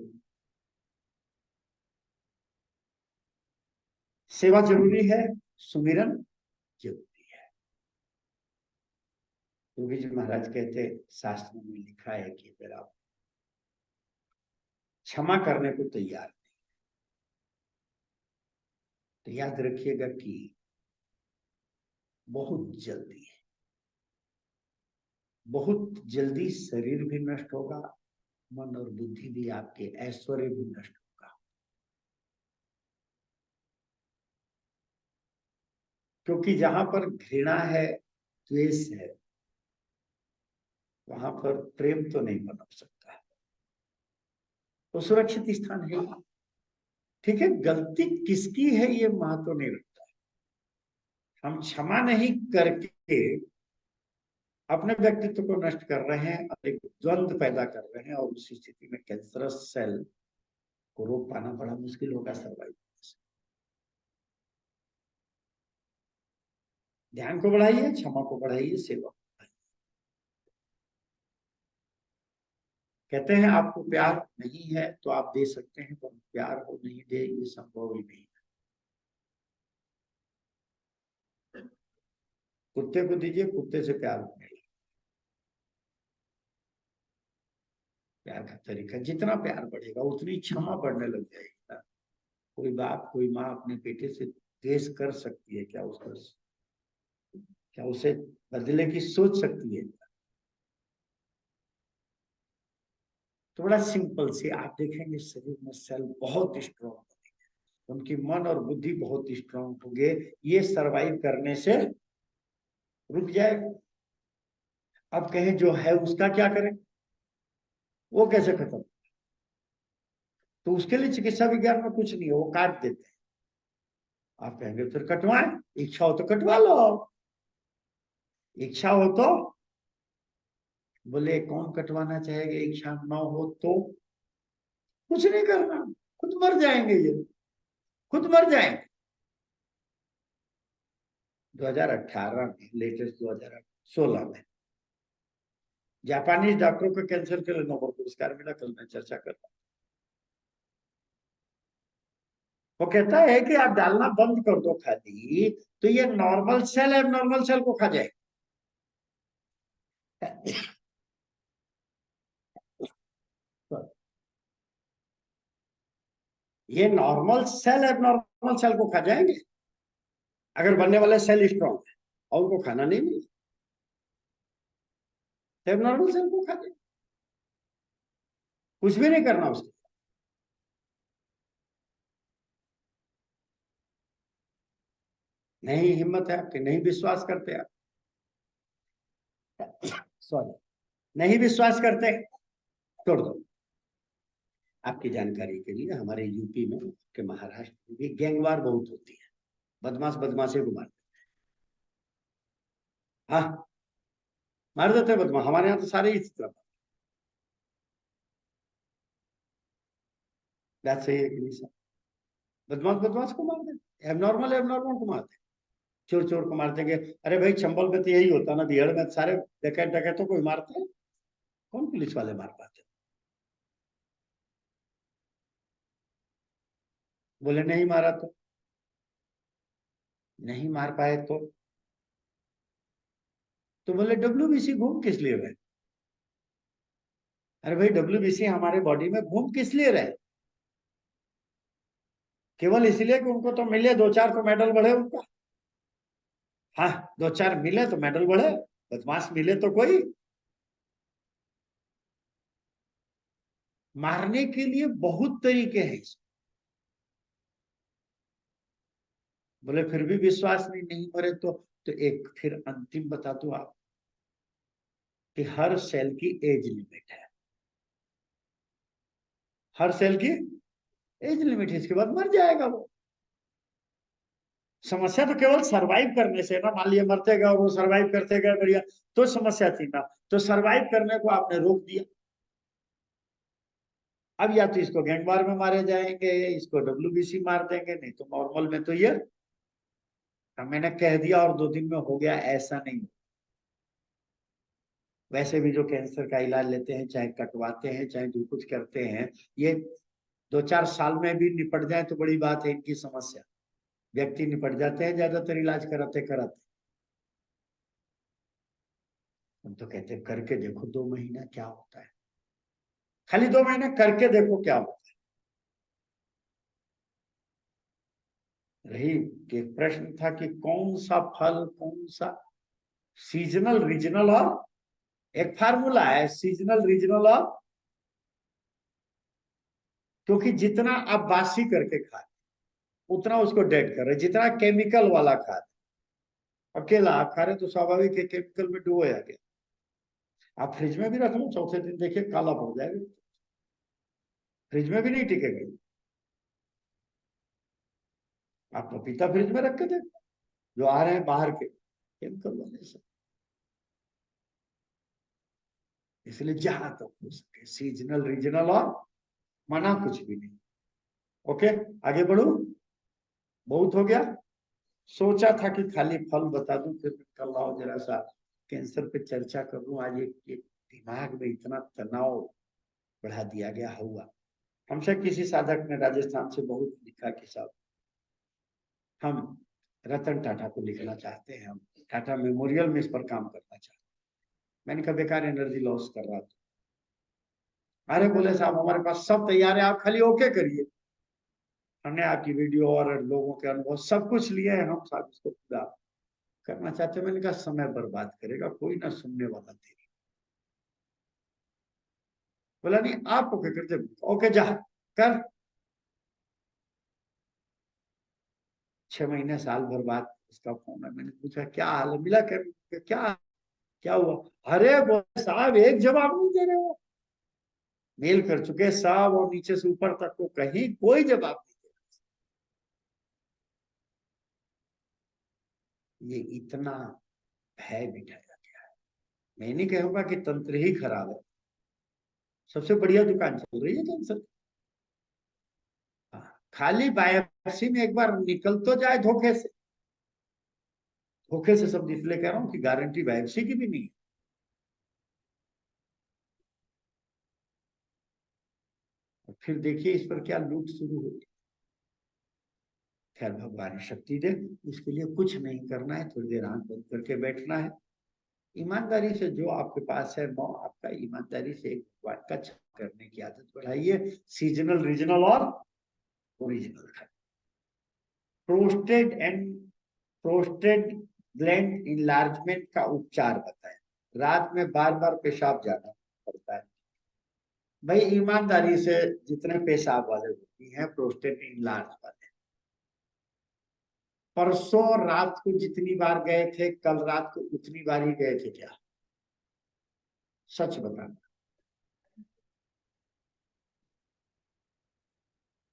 सेवा जरूरी है, सुमिरन जरूरी है। योगी जी महाराज कहते, शास्त्र में लिखा है कि अगर आप क्षमा करने को तैयार नहीं, तो याद रखिएगा कि बहुत जल्दी है, बहुत जल्दी शरीर भी नष्ट होगा, मन और बुद्धि भी, आपके ऐश्वर्य भी नष्ट होगा। क्योंकि जहां पर घृणा है, द्वेष है, वहां पर प्रेम तो नहीं बन सकता है, तो सुरक्षित स्थान है। ठीक है, गलती किसकी है ये महत्व नहीं रखता है। हम क्षमा नहीं करके अपने व्यक्तित्व को नष्ट कर रहे हैं, एक द्वंद्व पैदा कर रहे हैं, और उसी स्थिति में कैंसरस सेल को रोक पाना बड़ा मुश्किल होगा सर्वाइव। ध्यान को बढ़ाइए, क्षमा को बढ़ाइए, सेवा को बढ़ाइए। कहते हैं आपको प्यार नहीं है तो आप दे सकते हैं, पर प्यार हो नहीं दे ये संभव ही नहीं। कुत्ते को दीजिए, कुत्ते से प्यार होने लगे। प्यार का तरीका, जितना प्यार बढ़ेगा उतनी क्षमा बढ़ने लग जाएगी। कोई बाप कोई माँ अपने बेटे से द्वेष कर सकती है क्या? उसका क्या उसे बदले की सोच सकती है? तो बड़ा सिंपल से आप देखेंगे शरीर में सेल बहुत स्ट्रॉन्ग होंगे, उनकी मन और बुद्धि बहुत स्ट्रॉन्ग होंगे, ये सरवाइव करने से रुक जाएगा। अब कहें जो है उसका क्या करें, वो कैसे खत्म? तो उसके लिए चिकित्सा विज्ञान में कुछ नहीं है, वो काट देते हैं। आप कहेंगे फिर कटवाएं, इच्छा हो तो कटवा लो। इच्छा हो तो, बोले कौन कटवाना चाहेगा? इच्छा ना हो तो कुछ नहीं करना, खुद मर जाएंगे, ये खुद मर जाएंगे। 2018 में, लेटेस्ट 2016 में जापानी डॉक्टरों को कैंसर के लिए नोबेल पुरस्कार मिला। कल मैं चर्चा करता हूँ। वो कहता है कि आप डालना बंद कर दो खाली, तो ये नॉर्मल सेल एबनॉर्मल सेल को खा जाएगा। ये नॉर्मल सेल एबनॉर्मल सेल को खा जाएंगे अगर बनने वाले सेल स्ट्रॉन्ग है, और उनको खाना नहीं मिले, एबनॉर्मल सेल को खा जाएंगे। कुछ भी नहीं करना उसके। नहीं हिम्मत है आपकी, नहीं विश्वास करते आप, सॉरी, नहीं विश्वास करते, छोड़ दो। आपकी जानकारी के लिए हमारे यूपी में के महाराष्ट्र में भी गैंगवार बहुत होती है। बदमाश बदमाशी को मार, हाँ मार देते हैं बदमाश, हमारे यहाँ तो सारे इसी तरह। वैसे ही बदमाश बदमाश को मार देते, एबनॉर्मल एबनॉर्मल को मारते, चोर चोर को मार देंगे। अरे भाई चंबल में तो यही होता ना, बिहार में सारे डकैत डकैतों को ही मारते हैं, कौन पुलिस वाले मार पाते? बोले नहीं मारा तो नहीं मार पाए तो बोले डब्ल्यूबीसी घूम किस लिए रहे? अरे भाई डब्ल्यूबीसी हमारे बॉडी में घूम किस लिए रहे? केवल इसलिए कि उनको तो मिले दो चार, तो मेडल बढ़े उनका। हाँ, दो चार मिले तो मेडल बढ़े, बदमाश मिले तो कोई। मारने के लिए बहुत तरीके हैं। बोले फिर भी विश्वास नहीं मरे तो एक फिर अंतिम बता दो आप, कि हर सेल की एज लिमिट है, हर सेल की एज लिमिट है, इसके बाद मर जाएगा वो। समस्या तो केवल सरवाइव करने से ना, मान लिया मरते गए और वो सरवाइव करते गए बढ़िया, तो समस्या थी ना। तो सरवाइव करने को आपने रोक दिया। अब या तो इसको गैंगवार में मारे जाएंगे, इसको डब्ल्यूबीसी मार देंगे, नहीं तो नॉर्मल में तो ये मैंने कह दिया और 2 दिन में हो गया, ऐसा नहीं। वैसे भी जो कैंसर का इलाज लेते हैं, चाहे कटवाते हैं चाहे जो कुछ करते हैं, ये 2-4 साल में भी निपट जाए तो बड़ी बात है इनकी समस्या। व्यक्ति निपट जाते हैं ज्यादातर इलाज कराते कराते। हम तो कहते हैं करके देखो 2 महीना क्या होता है, खाली 2 महीने करके देखो क्या होता है। रही एक प्रश्न था कि कौन सा फल, कौन सा सीजनल रीजनल, और एक फार्मूला है सीजनल रीजनल, और क्योंकि जितना आप बासी करके खाए उतना उसको डेड कर रहे, जितना केमिकल वाला खा रहे, अकेला आप खा रहे तो स्वाभाविक है केमिकल में डुबोया गया। आप फ्रिज में भी रख लो, चौथे दिन देखिए काला पड़ जाएगा, फ्रिज में भी नहीं टिकेगा। आप पपीता फ्रिज में रख के देखो, जो आ रहे हैं बाहर के केमिकल वाले सब। इसलिए जहां तक हो सके सीजनल रीजनल, और मना कुछ भी नहीं। ओके, आगे बढ़ू, बहुत हो गया। सोचा था कि खाली फल बता दूं, फिर कल आओ जरा सा कैंसर पे चर्चा करूं। आज एक दिमाग में इतना तनाव बढ़ा दिया गया हुआ। हमसे किसी साधक ने राजस्थान से बहुत लिखा कि साहब हम रतन टाटा को लिखना चाहते हैं, हम टाटा मेमोरियल में इस पर काम करना चाहते हैं। मैंने कहा बेकार एनर्जी लॉस कर रहा था। अरे बोले साहब हमारे पास सब तैयार है, आप खाली ओके करिए। हमने आपकी वीडियो और लोगों के अनुभव सब कुछ लिए हैं, हम साहब इसको पूरा करना चाहते हैं। मैंने कहा समय बर्बाद करेगा कोई ना सुनने वाला तेरी। बोला नहीं आप ओके करते, ओके जा कर। 6 महीने साल भर बाद उसका फोन है, मैंने पूछा क्या हाल है, मिला कर क्या क्या हुआ? अरे बोले साहब एक जवाब नहीं दे रहे हो, मेल कर चुके साहब और नीचे से ऊपर तक को कहीं कोई जवाब नहीं दे रहा। ये इतना भय बिठाया गया है। मैं नहीं कहूंगा कि तंत्र ही खराब है, सबसे बढ़िया दुकान चल रही है कैंसर। खाली बायोप्सी में एक बार निकल तो जाए धोखे से, धोखे से सब इसलिए कह रहा हूं कि गारंटी बायोप्सी की भी नहीं है। और फिर देखिए इस पर क्या लूट शुरू होती। खैर भगवान शक्ति दे, इसके लिए कुछ नहीं करना है, थोड़ी देर आंख बंद करके बैठना है। ईमानदारी से जो आपके पास है वो आपका, ईमानदारी से एक भगवान का करने की आदत बढ़ाइए। सीजनल रीजनल और ओरिजिनल खाइए। Prostate and prostate gland enlargement का उपचार बताएं। रात में बार बार पेशाब जाना पड़ता है। भाई ईमानदारी से, जितने पेशाब वाले होती हैं प्रोस्टेट इनलार्ज वाले, परसों रात को जितनी बार गए थे कल रात को उतनी बार ही गए थे क्या? सच बताना।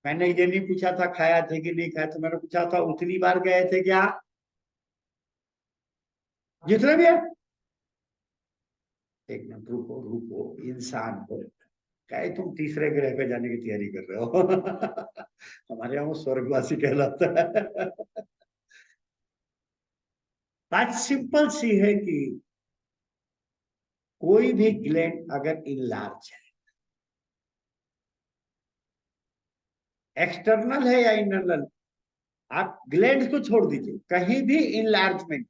मैंने ये नहीं पूछा था खाया थे कि नहीं खाया था, मैंने पूछा था उतनी बार गए थे क्या, जितने भी है। एक मिनट रुको रुको, इंसान को क्या तुम तीसरे ग्रह पे जाने की तैयारी कर रहे हो? हमारे यहाँ वो स्वर्गवासी कहलाता है। बात सिंपल सी है कि कोई भी ग्लैंड अगर इनलार्ज है, एक्सटर्नल है या इंटरनल, आप ग्लैंड को छोड़ दीजिए, कहीं भी इनलार्जमेंट,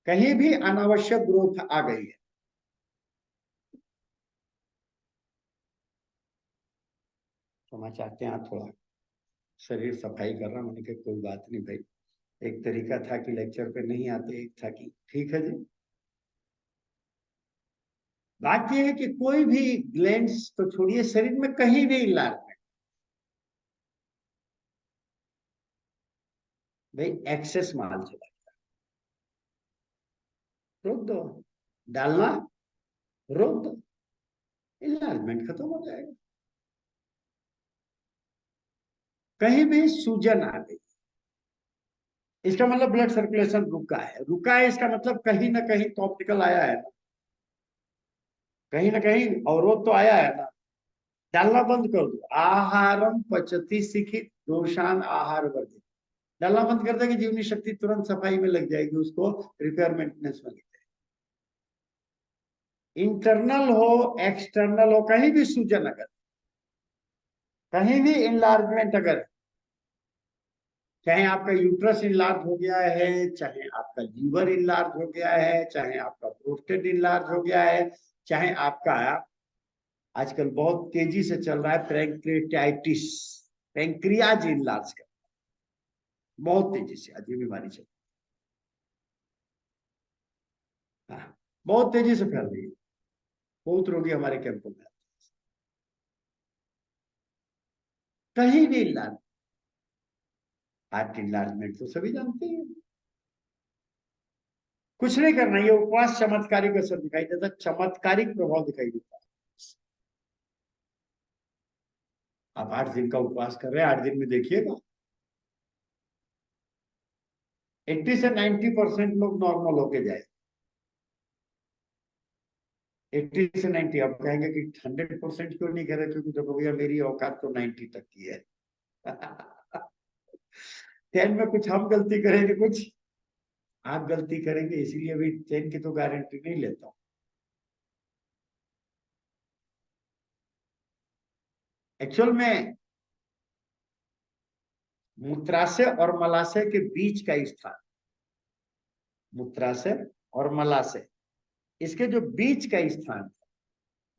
कहीं भी अनावश्यक ग्रोथ आ गई है, क्षमा चाहते हैं, आप थोड़ा शरीर सफाई कर रहा, मैंने कहा कोई बात नहीं भाई, एक तरीका था कि लेक्चर पे नहीं आते, एक था कि ठीक है जी। बात यह है कि कोई भी ग्लैंड्स तो छोड़िए, शरीर में कहीं भी इलाज, भाई एक्सेस माल चला, रोक दो, डालना रोक दो, इलाजमेंट खत्म हो जाएगा। कहीं भी सूजन आ गई, इसका मतलब ब्लड सर्कुलेशन रुका है, रुका है इसका मतलब कहीं ना कहीं तो ऑप्टिकल आया है ना, कहीं ना कहीं अवरोध तो आया है ना, डालना बंद कर दो। आहारम पचती सिखित दोषान आहार वर्जित, डालना बंद कर देगी, जीवनी शक्ति तुरंत सफाई में लग जाएगी, उसको रिपेयर मेंटेनेंस में लग जाएगी। इंटरनल हो एक्सटर्नल हो, कहीं भी सूजन अगर, कहीं भी इनलार्जमेंट अगर, चाहे आपका यूट्रस इनलार्ज हो गया है, चाहे आपका लीवर इनलार्ज हो गया है, चाहे आपका प्रोस्टेट इनलार्ज हो गया है, चाहे आपका आजकल बहुत तेजी से चल रहा है पैंक्रेटाइटिस, पैंक्रियाज इनलार्ज कर, बहुत तेजी से आज ये बीमारी चल, हाँ, बहुत तेजी से फैल रही है, बहुत रोगी हमारे कैंपों में, कहीं भी इलाज, हार्ट इनलार्जमेंट तो सभी जानते हैं, कुछ नहीं करना, ये उपवास चमत्कारिक असर दिखाई देता, चमत्कारिक प्रभाव दिखाई देता है। आप 8 दिन का उपवास कर रहे हैं, 8 दिन में देखिएगा 80 से 90% लोग नॉर्मल होके जाए, 80 से 90। आप कहेंगे कि 100% क्यों नहीं करे, क्योंकि देखो भैया मेरी औकात तो 90 तक की है। 10 में कुछ हम गलती करेंगे, कुछ आप गलती करेंगे, इसीलिए अभी 10 की तो गारंटी नहीं लेता हूं। एक्चुअल में मूत्राशय और मलाशय के बीच का स्थान, मूत्राशय और मलाशय, इसके जो बीच का स्थान,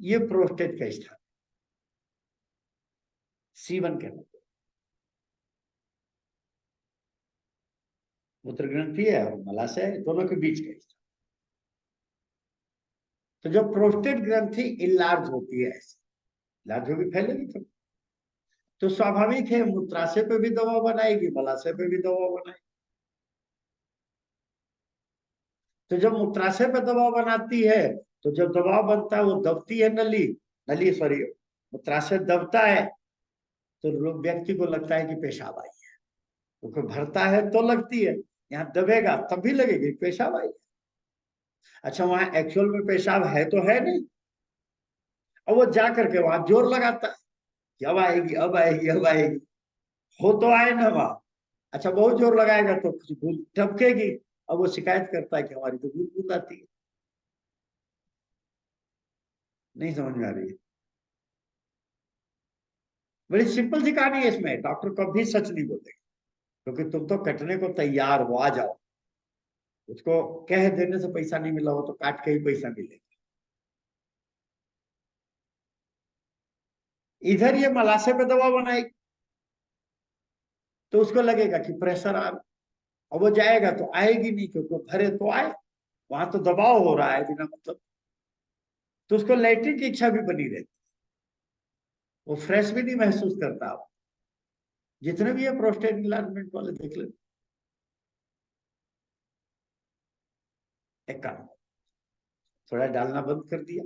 ये प्रोस्टेट का स्थान, C1 कहते हैं, मूत्र ग्रंथि है और मलाशय है, दोनों के बीच का स्थान। तो जब प्रोस्टेट ग्रंथि इलार्ज होती है, ऐसे इलार्ज होगी, फैलेगी, तो स्वाभाविक है मूत्राशय पे भी दबाव बनाएगी, मलाशय पे भी दबाव बनाएगी। तो जब मूत्राशय पे दबाव बनाती है, तो जब दबाव बनता है वो दबती है, नली, नली सॉरी, मूत्राशय दबता है, तो लोग व्यक्ति को लगता है कि पेशाब आई है, क्योंकि भरता है तो लगती है, यहाँ दबेगा तब भी लगेगी पेशाब आई है। अच्छा वहां एक्चुअल में पेशाब है तो है नहीं, और वो जा करके वहां जोर लगाता है कि अब आएगी अब आएगी अब आएगी, हो तो आए ना वहां। अच्छा बहुत जोर लगाएगा तो कुछ बूंद टपकेगी, अब वो शिकायत करता है कि हमारी तो बूंद बूंद आती है। नहीं समझ में आ रही है, बड़ी सिंपल सी कहानी है, इसमें डॉक्टर कभी सच नहीं बोलेगा, क्योंकि तुम तो कटने को तैयार हो, आ जाओ, उसको कह देने से पैसा नहीं मिला हो तो काट के ही पैसा मिलेगा। इधर ये मलाशय पे दवा बनाएगी, तो उसको लगेगा कि प्रेशर आ रहा, और वो जाएगा तो आएगी नहीं, क्योंकि भरे तो आए, वहां तो दबाव हो रहा है बिना मतलब, तो उसको लैट्रिन की इच्छा भी बनी रहती, वो फ्रेश भी नहीं महसूस करता। आप जितने भी है प्रोस्टेट इन्लार्जमेंट वाले देख ले, एक काम, थोड़ा डालना बंद कर दिया,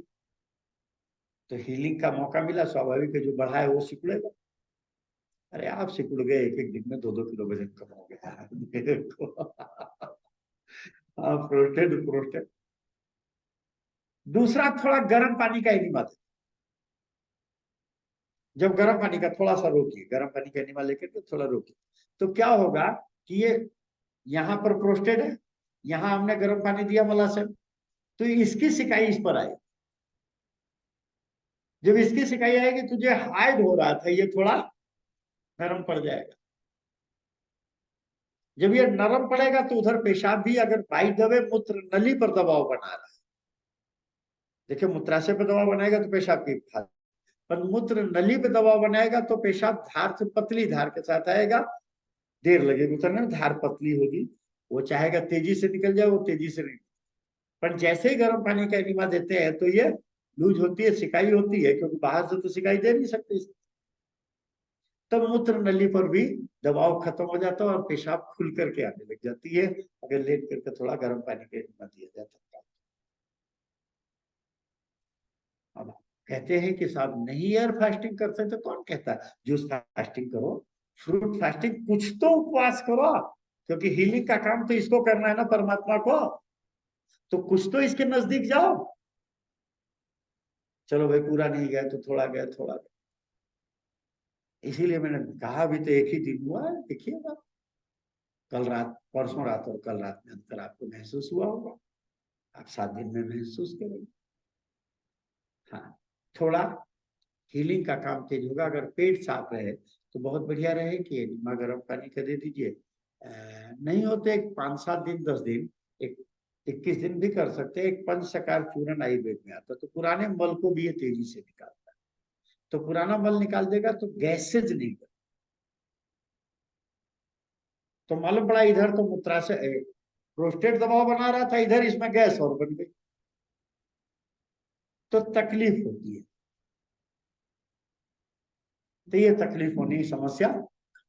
तो हीलिंग का मौका मिला, स्वाभाविक है जो बढ़ा है वो सिकुड़ेगा। अरे आप सिकुड़ गए, एक एक दिन में 2-2 किलो वजन कम हो गया। हाँ, प्रोस्टेट प्रोस्टेट। दूसरा, थोड़ा गर्म पानी का एनिमा दे। जब गर्म पानी का थोड़ा सा रोकिए, गर्म पानी का एनिमा लेकर के थोड़ा रोकिए, तो क्या होगा कि ये यहाँ पर प्रोस्टेट है, यहाँ हमने गर्म पानी दिया मलासन, तो इसकी सिकाई इस पर आएगी। जब इसकी सिकाई आएगी, तुझे हाइड हो रहा था, ये थोड़ा नरम पड़ जाएगा। जब ये नरम पड़ेगा तो उधर पेशाब भी, अगर बाई दबे मूत्र नली पर दबाव बना रहा है, देखिए मूत्राशय पे दबाव बनाएगा तो पेशाब की धार, पर मूत्र नली पे दबाव बनाएगा तो पेशाब धार से, पतली धार के साथ आएगा, देर लगेगी उतरने में, धार पतली होगी। वो चाहेगा तेजी से निकल जाए, वो तेजी से नहीं। पर जैसे ही गर्म पानी का एनिमा देते हैं तो ये लूज होती है, सिकाई होती है, क्योंकि बाहर से तो सिकाई दे नहीं सकते। तब मूत्र नली पर भी दबाव खत्म हो जाता है और पेशाब खुल करके आने लग जाती है, अगर लेट करके थोड़ा गर्म पानी का एनिमा दिया जाता है। अब कहते हैं कि साहब नहीं यार फास्टिंग करते, तो कौन कहता है जूस फास्टिंग करो, फ्रूट फास्टिंग, कुछ तो उपवास करो, क्योंकि हीलिंग का काम तो इसको करना है ना, परमात्मा को, तो कुछ तो इसके नजदीक जाओ। चलो भाई पूरा नहीं गया तो थोड़ा गया, थोड़ा गया। इसीलिए मैंने कहा अभी तो एक ही दिन हुआ है, देखिएगा कल रात, परसों रात और कल रात में अंतर आपको महसूस हुआ होगा, आप 7 दिन में महसूस करेंगे। हाँ, थोड़ा हीलिंग का काम तेज होगा। अगर पेट साफ रहे तो बहुत बढ़िया रहे कि एनिमा गर्म पानी का दे दीजिए। नहीं होते 5-7 दिन, 10 दिन, एक 21 दिन भी कर सकते हैं। एक पंचशकार चूर्ण आयुर्वेद में आता है, तो पुराने मल को भी ये तेजी से निकालता है। तो पुराना मल निकाल देगा तो गैसेज नहीं कर, तो मल पड़ा इधर तो मूत्राशय, प्रोस्टेट दबाव बना रहा था इधर, इसमें गैस और बन गई, तो तकलीफ होती है। तो ये तकलीफ होने की समस्या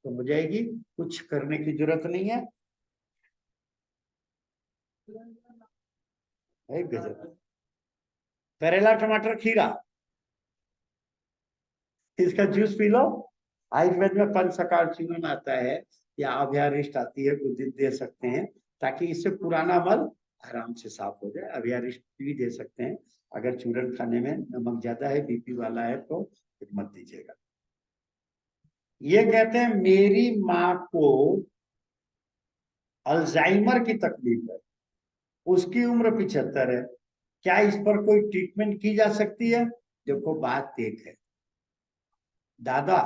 तो हो जाएगी, कुछ करने की जरूरत नहीं है। एक गजब, करेला टमाटर खीरा, इसका जूस पी लो। आयुर्वेद में पंचशकार चूर्ण आता है, या अभ्यारिष्ट आती है, कुछ दिन दे सकते हैं, ताकि इससे पुराना मल आराम से साफ हो जाए। अभ्यारिष्ट भी दे सकते हैं। अगर चूर्ण खाने में नमक ज्यादा है, बीपी वाला है, तो फिर मत दीजिएगा। ये कहते हैं मेरी माँ को अल्जाइमर की तकलीफ है, उसकी उम्र 75 है, क्या इस पर कोई ट्रीटमेंट की जा सकती है? देखो बात एक है दादा,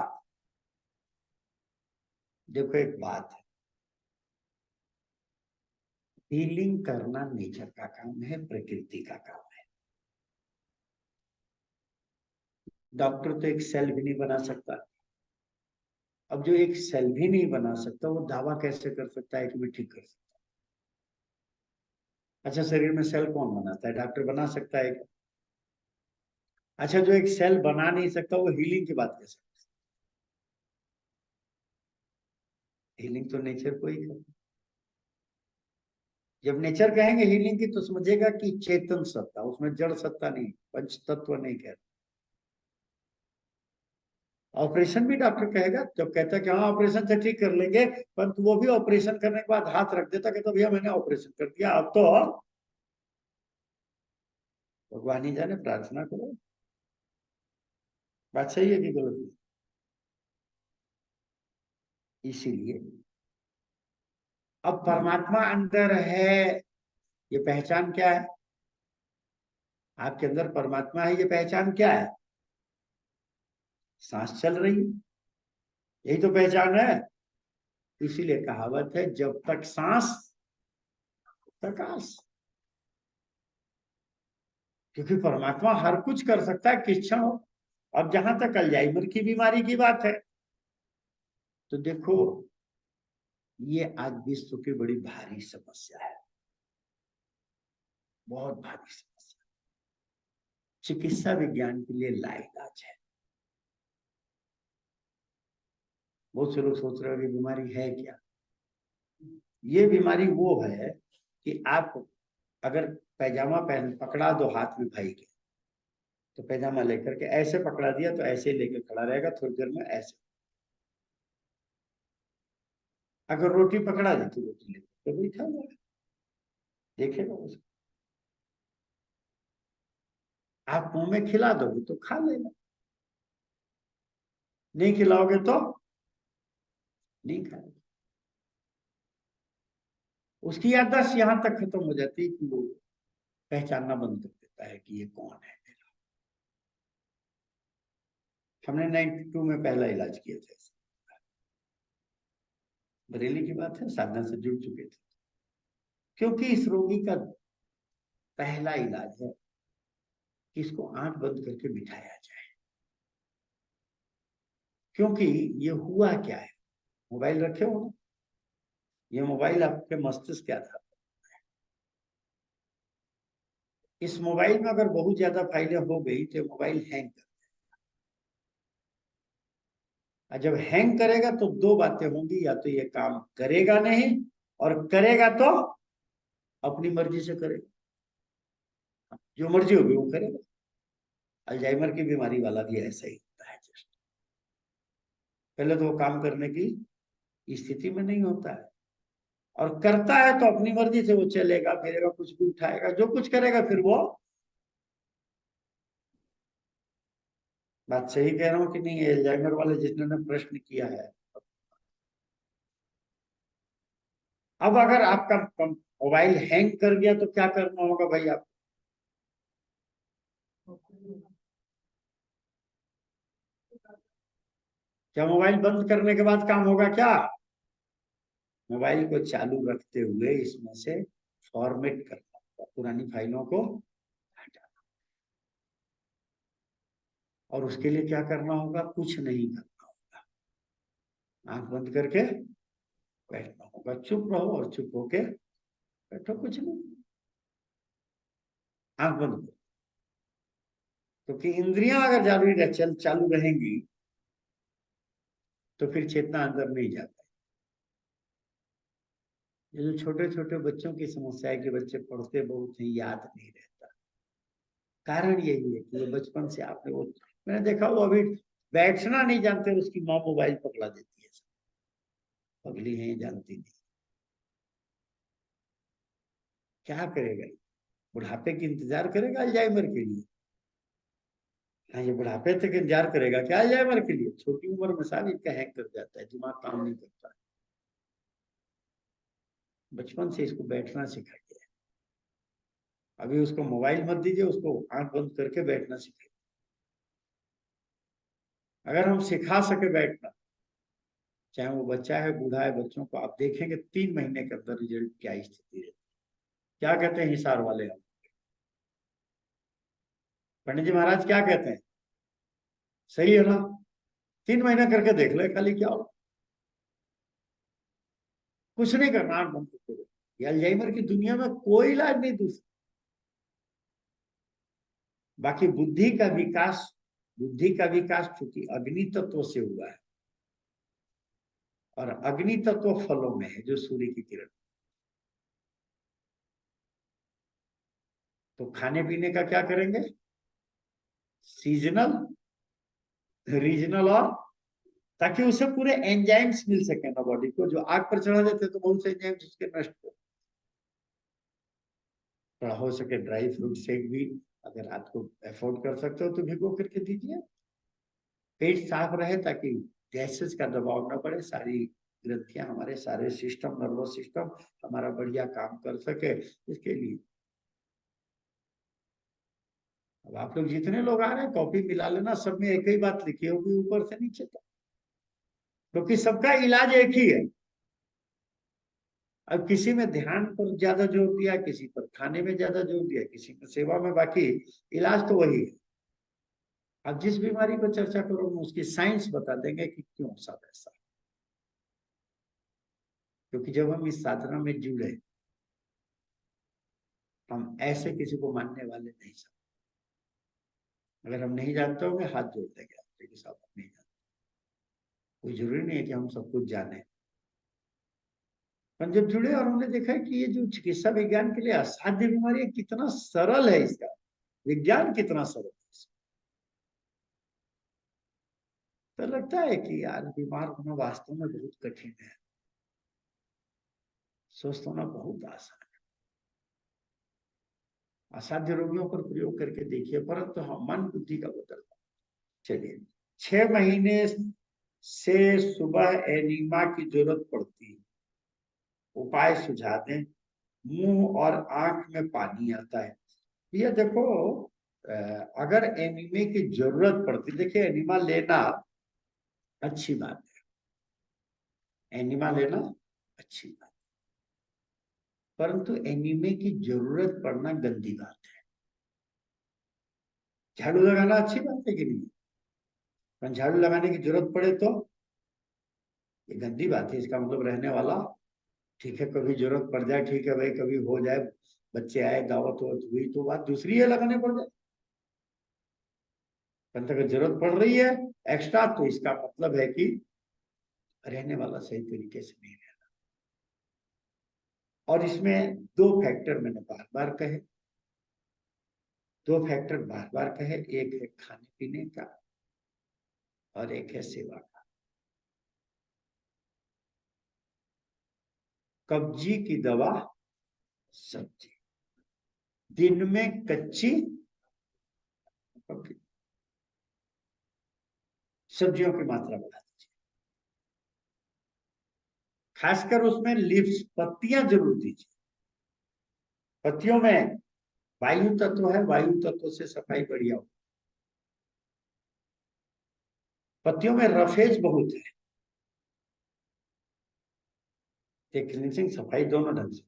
देखो एक बात है, हीलिंग करना नेचर का काम है, प्रकृति का काम है। डॉक्टर तो एक सेल भी नहीं बना सकता। अब जो एक सेल भी नहीं बना सकता, वो दावा कैसे कर सकता है कि मैं ठीक कर सकता? अच्छा, शरीर में सेल कौन बनाता है? डॉक्टर बना सकता है क्या? अच्छा, जो एक सेल बना नहीं सकता वो हीलिंग की बात कैसे? हीलिंग तो नेचर को ही कर। जब नेचर कहेंगे हीलिंग की, तो समझेगा कि चेतन सत्ता, उसमें जड़ सत्ता नहीं, पंच तत्व नहीं कह। ऑपरेशन भी डॉक्टर कहेगा, जब कहता है कि हाँ ऑपरेशन से ठीक कर लेंगे, परंतु वो भी ऑपरेशन करने के बाद हाथ रख देता, कहता भैया मैंने ऑपरेशन कर दिया, अब तो भगवान ही जाने, प्रार्थना करो। बात सही है कि गलत? इसीलिए अब परमात्मा अंदर है, ये पहचान क्या है? आपके अंदर परमात्मा है, ये पहचान क्या है? सांस चल रही है, यही तो पहचान है। इसीलिए कहावत है, जब तक सांस प्रकाश, क्योंकि परमात्मा हर कुछ कर सकता है किस क्षण हो। अब जहां तक अल्जाइमर की बीमारी की बात है, तो देखो ये आज विश्व की बड़ी भारी समस्या है, बहुत भारी समस्या। चिकित्सा विज्ञान के लिए लाइलाज है। बहुत से लोग सोच रहे हो कि बीमारी है क्या? ये बीमारी वो है कि आप अगर पैजामा पहन पकड़ा दो हाथ में भाई के, तो पैजामा लेकर के ऐसे पकड़ा दिया तो ऐसे ही लेकर खड़ा रहेगा, थोड़ी देर में ऐसे। अगर रोटी पकड़ा दी तो रोटी लेकर तो बैठा हुआ है, देखेगा उसको। आप मुंह में खिला दोगे तो खा लेगा, नहीं खिलाओगे तो नहीं खाएगा। उसकी याददाश्त यहाँ तक खत्म हो जाती है कि वो पहचानना बंद कर देता है कि ये कौन है। हमने 92 में पहला इलाज किया था, बरेली की बात है, साधना से जुड़ चुके थे, क्योंकि इस रोगी का पहला इलाज है कि इसको आंख बंद करके बिठाया जाए। क्योंकि ये हुआ क्या है, मोबाइल रखे हो ना, ये मोबाइल आपके मस्तिष्क के आधार पर, इस मोबाइल में अगर बहुत ज्यादा फाइलें हो गई तो मोबाइल हैंग कर, और जब हैंग करेगा तो दो बातें होंगी, या तो ये काम करेगा नहीं, और करेगा तो अपनी मर्जी से करेगा, जो मर्जी होगी वो करेगा। अल्जाइमर की बीमारी वाला भी ऐसा ही होता है, जस्ट पहले तो वो काम करने की स्थिति में नहीं होता है, और करता है तो अपनी मर्जी से वो चलेगा फिरेगा, कुछ भी उठाएगा, जो कुछ करेगा फिर वो। बात सही कह रहा हूं कि नहीं? अल्जाइमर वाले जिन्होंने प्रश्न किया है, अब अगर आपका मोबाइल हैंग कर गया तो क्या करना होगा भाई? आप क्या मोबाइल बंद करने के बाद काम होगा क्या? मोबाइल को चालू रखते हुए इसमें से फॉर्मेट करना होगा, पुरानी फाइलों को हटाना, और उसके लिए क्या करना होगा? कुछ नहीं करना होगा, आंख बंद करके बैठना होगा, चुप रहो और चुप होके बैठो, कुछ नहीं, आंख बंद करो। क्योंकि इंद्रियां अगर चालू रहेंगी तो फिर चेतना अंदर नहीं जाता। ये जो छोटे छोटे बच्चों की समस्या है कि बच्चे पढ़ते बहुत हैं, याद नहीं रहता, कारण यही है कि वो बचपन से आपने वो, मैंने देखा वो अभी बैठना नहीं जानते, उसकी माँ मोबाइल पकड़ा देती है, पगली है, जानती नहीं, क्या करेगा? बुढ़ापे की इंतजार करेगा अल्जाइमर के लिए? हाँ, ये बुढ़ापे तक इंतजार करेगा क्या अल्जाइमर के लिए? छोटी उम्र में सारी का हैंग कर जाता है, दिमाग काम नहीं करता। बचपन से इसको बैठना सिखाइए, अभी उसको मोबाइल मत दीजिए, उसको आंख बंद करके बैठना सिखाइए। अगर हम सिखा सके बैठना, चाहे वो बच्चा है बूढ़ा है, बच्चों को आप देखेंगे 3 महीने के अंदर रिजल्ट क्या स्थिति है। क्या कहते हैं हिसार वाले हम, पंडित जी महाराज क्या कहते हैं? सही है ना? 3 महीने करके देख ले, खाली क्या हो, कुछ नहीं करना, आंख बंद करके। ये अल्जाइमर की दुनिया में कोई इलाज नहीं दूसरा। बाकी बुद्धि का विकास चूंकि अग्नि तत्व से हुआ है, और अग्नि तत्व फलों में है, जो सूर्य की किरण। तो खाने पीने का क्या करेंगे? सीजनल, रीजनल, और ताकि उसे पूरे एंजाइम्स मिल सके ना बॉडी को, जो आग पर चढ़ा देते तो बहुत से एंजाइम्स उसके नष्ट हो। थोड़ा हो सके ड्राई फ्रूट शेक भी अगर आपको अफोर्ड कर सकते हो तो भिगो करके दीजिए, पेट साफ रहे, ताकि गैसेस का दबाव न पड़े, सारी ग्रंथियां, हमारे सारे सिस्टम, नर्वस सिस्टम हमारा बढ़िया काम कर सके, इसके लिए। अब आप लोग जितने लोग आ रहे हैं, कॉपी मिला लेना, सब में एक ही बात लिखी होगी ऊपर से नीचे तक, क्योंकि सबका इलाज एक ही है। अब किसी में ध्यान पर ज्यादा जोर दिया, किसी पर खाने में ज्यादा जोर दिया, किसी में सेवा में, बाकी इलाज तो वही है। अब जिस बीमारी को चर्चा करोगे उसकी साइंस बता देंगे कि क्यों सब ऐसा। क्योंकि जब हम इस साधना में जुड़े, हम ऐसे किसी को मानने वाले नहीं सब। अगर हम नहीं जानते होंगे, हाथ जोड़ देंगे आपसे कि साहब हम नहीं जानते। कोई जरूरी नहीं है कि हम सब कुछ जाने, पर जब जुड़े और हमने देखा कि ये जो चिकित्सा विज्ञान के लिए असाध्य बीमारी है, कितना सरल है इसका, विज्ञान कितना सरल है। तो लगता है कि यार बीमार होना वास्तव में बहुत कठिन है, स्वस्थ होना बहुत आसान है। असाध्य रोगियों पर प्रयोग करके देखिए, परंतु हम मन बुद्धि का बदलना। चलिए, 6 महीने से सुबह एनीमा की जरूरत पड़ती है, उपाय सुझा दें। मुंह और आंख में पानी आता है। ये देखो, अगर एनीमे की जरूरत पड़ती, देखिए एनीमा लेना अच्छी बात है, एनीमा लेना अच्छी बात, परंतु एनीमे की जरूरत पड़ना गंदी बात है। झाड़ू लगाना अच्छी बात है कि नहीं, पर झाड़ू लगाने की जरूरत पड़े तो ये गंदी बात है। इसका मतलब रहने वाला ठीक है, कभी जरूरत पड़ जाए, ठीक है भाई, कभी हो जाए, बच्चे आए, दावत वावत हुई तो बात दूसरी है, लगाने पड़ जाए। परंतु अगर जरूरत पड़ रही है एक्स्ट्रा, तो इसका मतलब है कि रहने वाला सही तरीके से नहीं रहना। और इसमें 2 फैक्टर मैंने बार बार कहे, 2 फैक्टर बार बार कहे, एक है खाने पीने का और एक है सेवा का। कब्जी की दवा सब्जी, दिन में कच्ची सब्जियों की मात्रा बढ़ा दीजिए, खासकर उसमें लीव्स, पत्तियां जरूर दीजिए। पत्तियों में वायु तत्व है, वायु तत्व से सफाई बढ़िया हो। पत्तियों में रफेज बहुत है, क्लींजिंग सफाई दोनों ढंग से।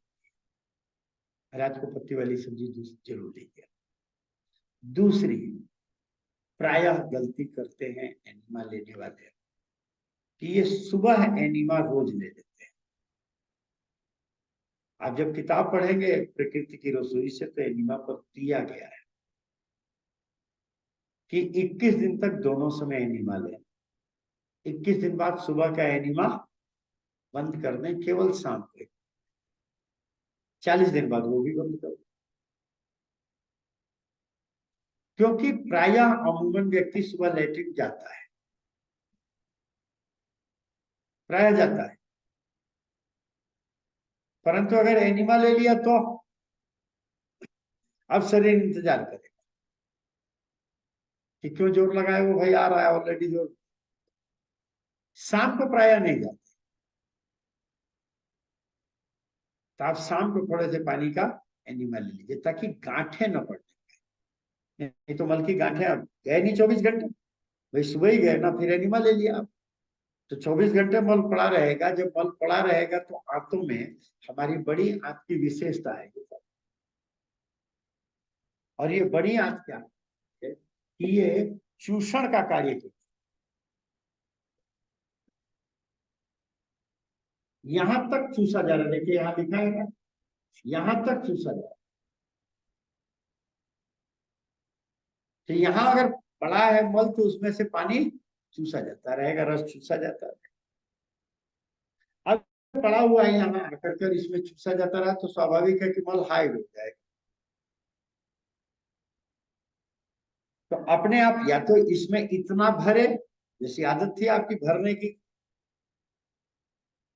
रात को पत्ती वाली सब्जी जरूर लीजिए। दूसरी, प्रायः गलती करते हैं एनिमा लेने वाले कि ये सुबह एनिमा रोज ले लेते हैं। आप जब किताब पढ़ेंगे प्रकृति की रसोई से, तो एनिमा पर दिया गया है कि 21 दिन तक दोनों समय एनिमा लें। 21 दिन बाद सुबह का एनिमा बंद कर दें, केवल शाम को। 40 दिन बाद वो भी बंद कर दें, क्योंकि प्रायः अमूमन व्यक्ति सुबह लेटरिन जाता है, प्रायः जाता है। परंतु अगर एनिमा ले लिया तो अब शरीर इंतजार करेगा कि क्यों जोर लगाए, वो भाई आ रहा है ऑलरेडी जोर। शाम को प्रायः नहीं जाते, तो आप शाम को थोड़े से पानी का एनिमा ले लीजिए, ताकि गांठें न पड़े। नहीं तो मल की गांठें, अब गए नहीं 24 घंटे, भाई सुबह ही गए ना, फिर एनिमा ले लिया आप, तो 24 घंटे मल पड़ा रहेगा। जब मल पड़ा रहेगा तो आंतों में, हमारी बड़ी आंत की विशेषता है, और ये बड़ी आंत क्या है कि ये चूषण का कार्य करती है। यहां तक चूसा जा रहा है, देखिए यहां लिखा है ना, यहां तक चूसा जा रहा है। तो यहां अगर पड़ा है मल, तो उसमें से पानी चूसा जाता रहेगा, रस चूसा जाता है। अब पड़ा हुआ है यहाँ आकर कर इसमें चूसा जाता रहा, तो स्वाभाविक है कि मल हाइड हो जाएगा। तो अपने आप या तो इसमें इतना भरे, जैसी आदत थी आपकी भरने की,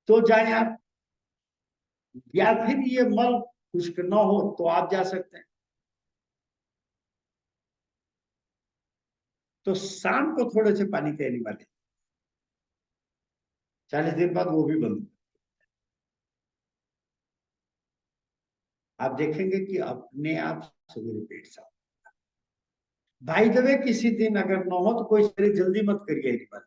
तो जाए आप, या फिर ये मल खुश्क न हो तो आप जा सकते हैं। तो शाम को थोड़े से पानी कहने वाले, 40 दिन बाद वो भी बंद। आप देखेंगे कि अपने आप सवेरे पेट साफ। भाई दबे किसी दिन अगर न हो तो कोई जल्दी मत करिए एक बार।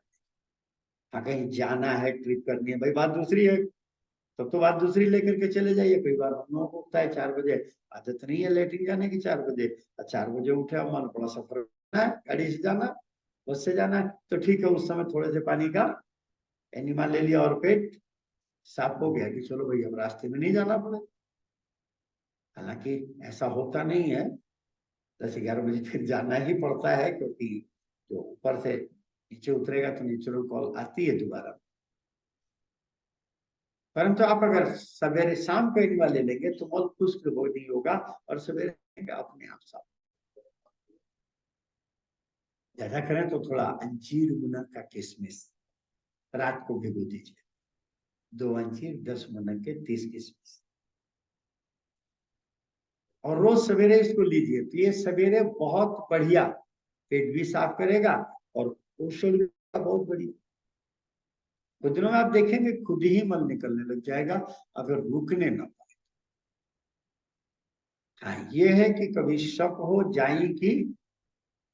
हाँ, कहीं जाना है, ट्रिप करनी है, भाई बात दूसरी है, तब तो बात दूसरी लेकर के चले जाइए। कई बार हम लोगों को उठता है 4 बजे, आदत नहीं है लेटिंग जाने की 4 बजे, 4 बजे उठे, हम मन बड़ा सफर है, गाड़ी से जाना, बस से जाना है, तो ठीक है, उस समय थोड़े से पानी का एनिमा ले लिया और पेट साफ हो गया कि चलो भाई अब रास्ते में नहीं जाना पड़े। हालांकि ऐसा होता नहीं है, 10-11 बजे फिर जाना ही पड़ता है, क्योंकि जो ऊपर से नीचे उतरेगा तो नेचुरल कॉल आती है दोबारा। परंतु आप अगर सवेरे शाम को एनिमा ले लेंगे तो मल खुश्क हो नहीं होगा, और सवेरे अपने आप साफ। ज्यादा करें तो थोड़ा अंजीर, मुनक्का, किशमिश रात को भिगो दीजिए। 2 अंजीर, 10 मुनक्के, 30 किशमिश, और रोज सवेरे इसको लीजिए। तो ये सवेरे बहुत बढ़िया पेट भी साफ करेगा और पोषण भी बहुत बढ़िया। कुछ दिनों में आप देखेंगे खुद ही मल निकलने लग जाएगा अगर रुकने ना पाए। हाँ, ये है कि कभी शक हो जाई कि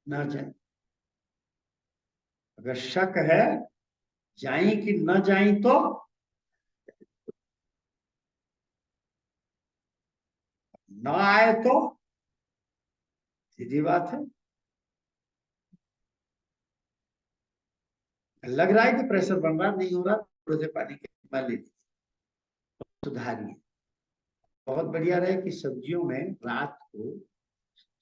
ना जाए। अगर शक है जाई कि न जाई तो न आए तो सीधी बात है। लग रहा है कि प्रेशर बन रहा नहीं हो रहा, थोड़े से पानी के ले लीजिए, सुधारिए। बहुत बढ़िया रहे कि सब्जियों में रात को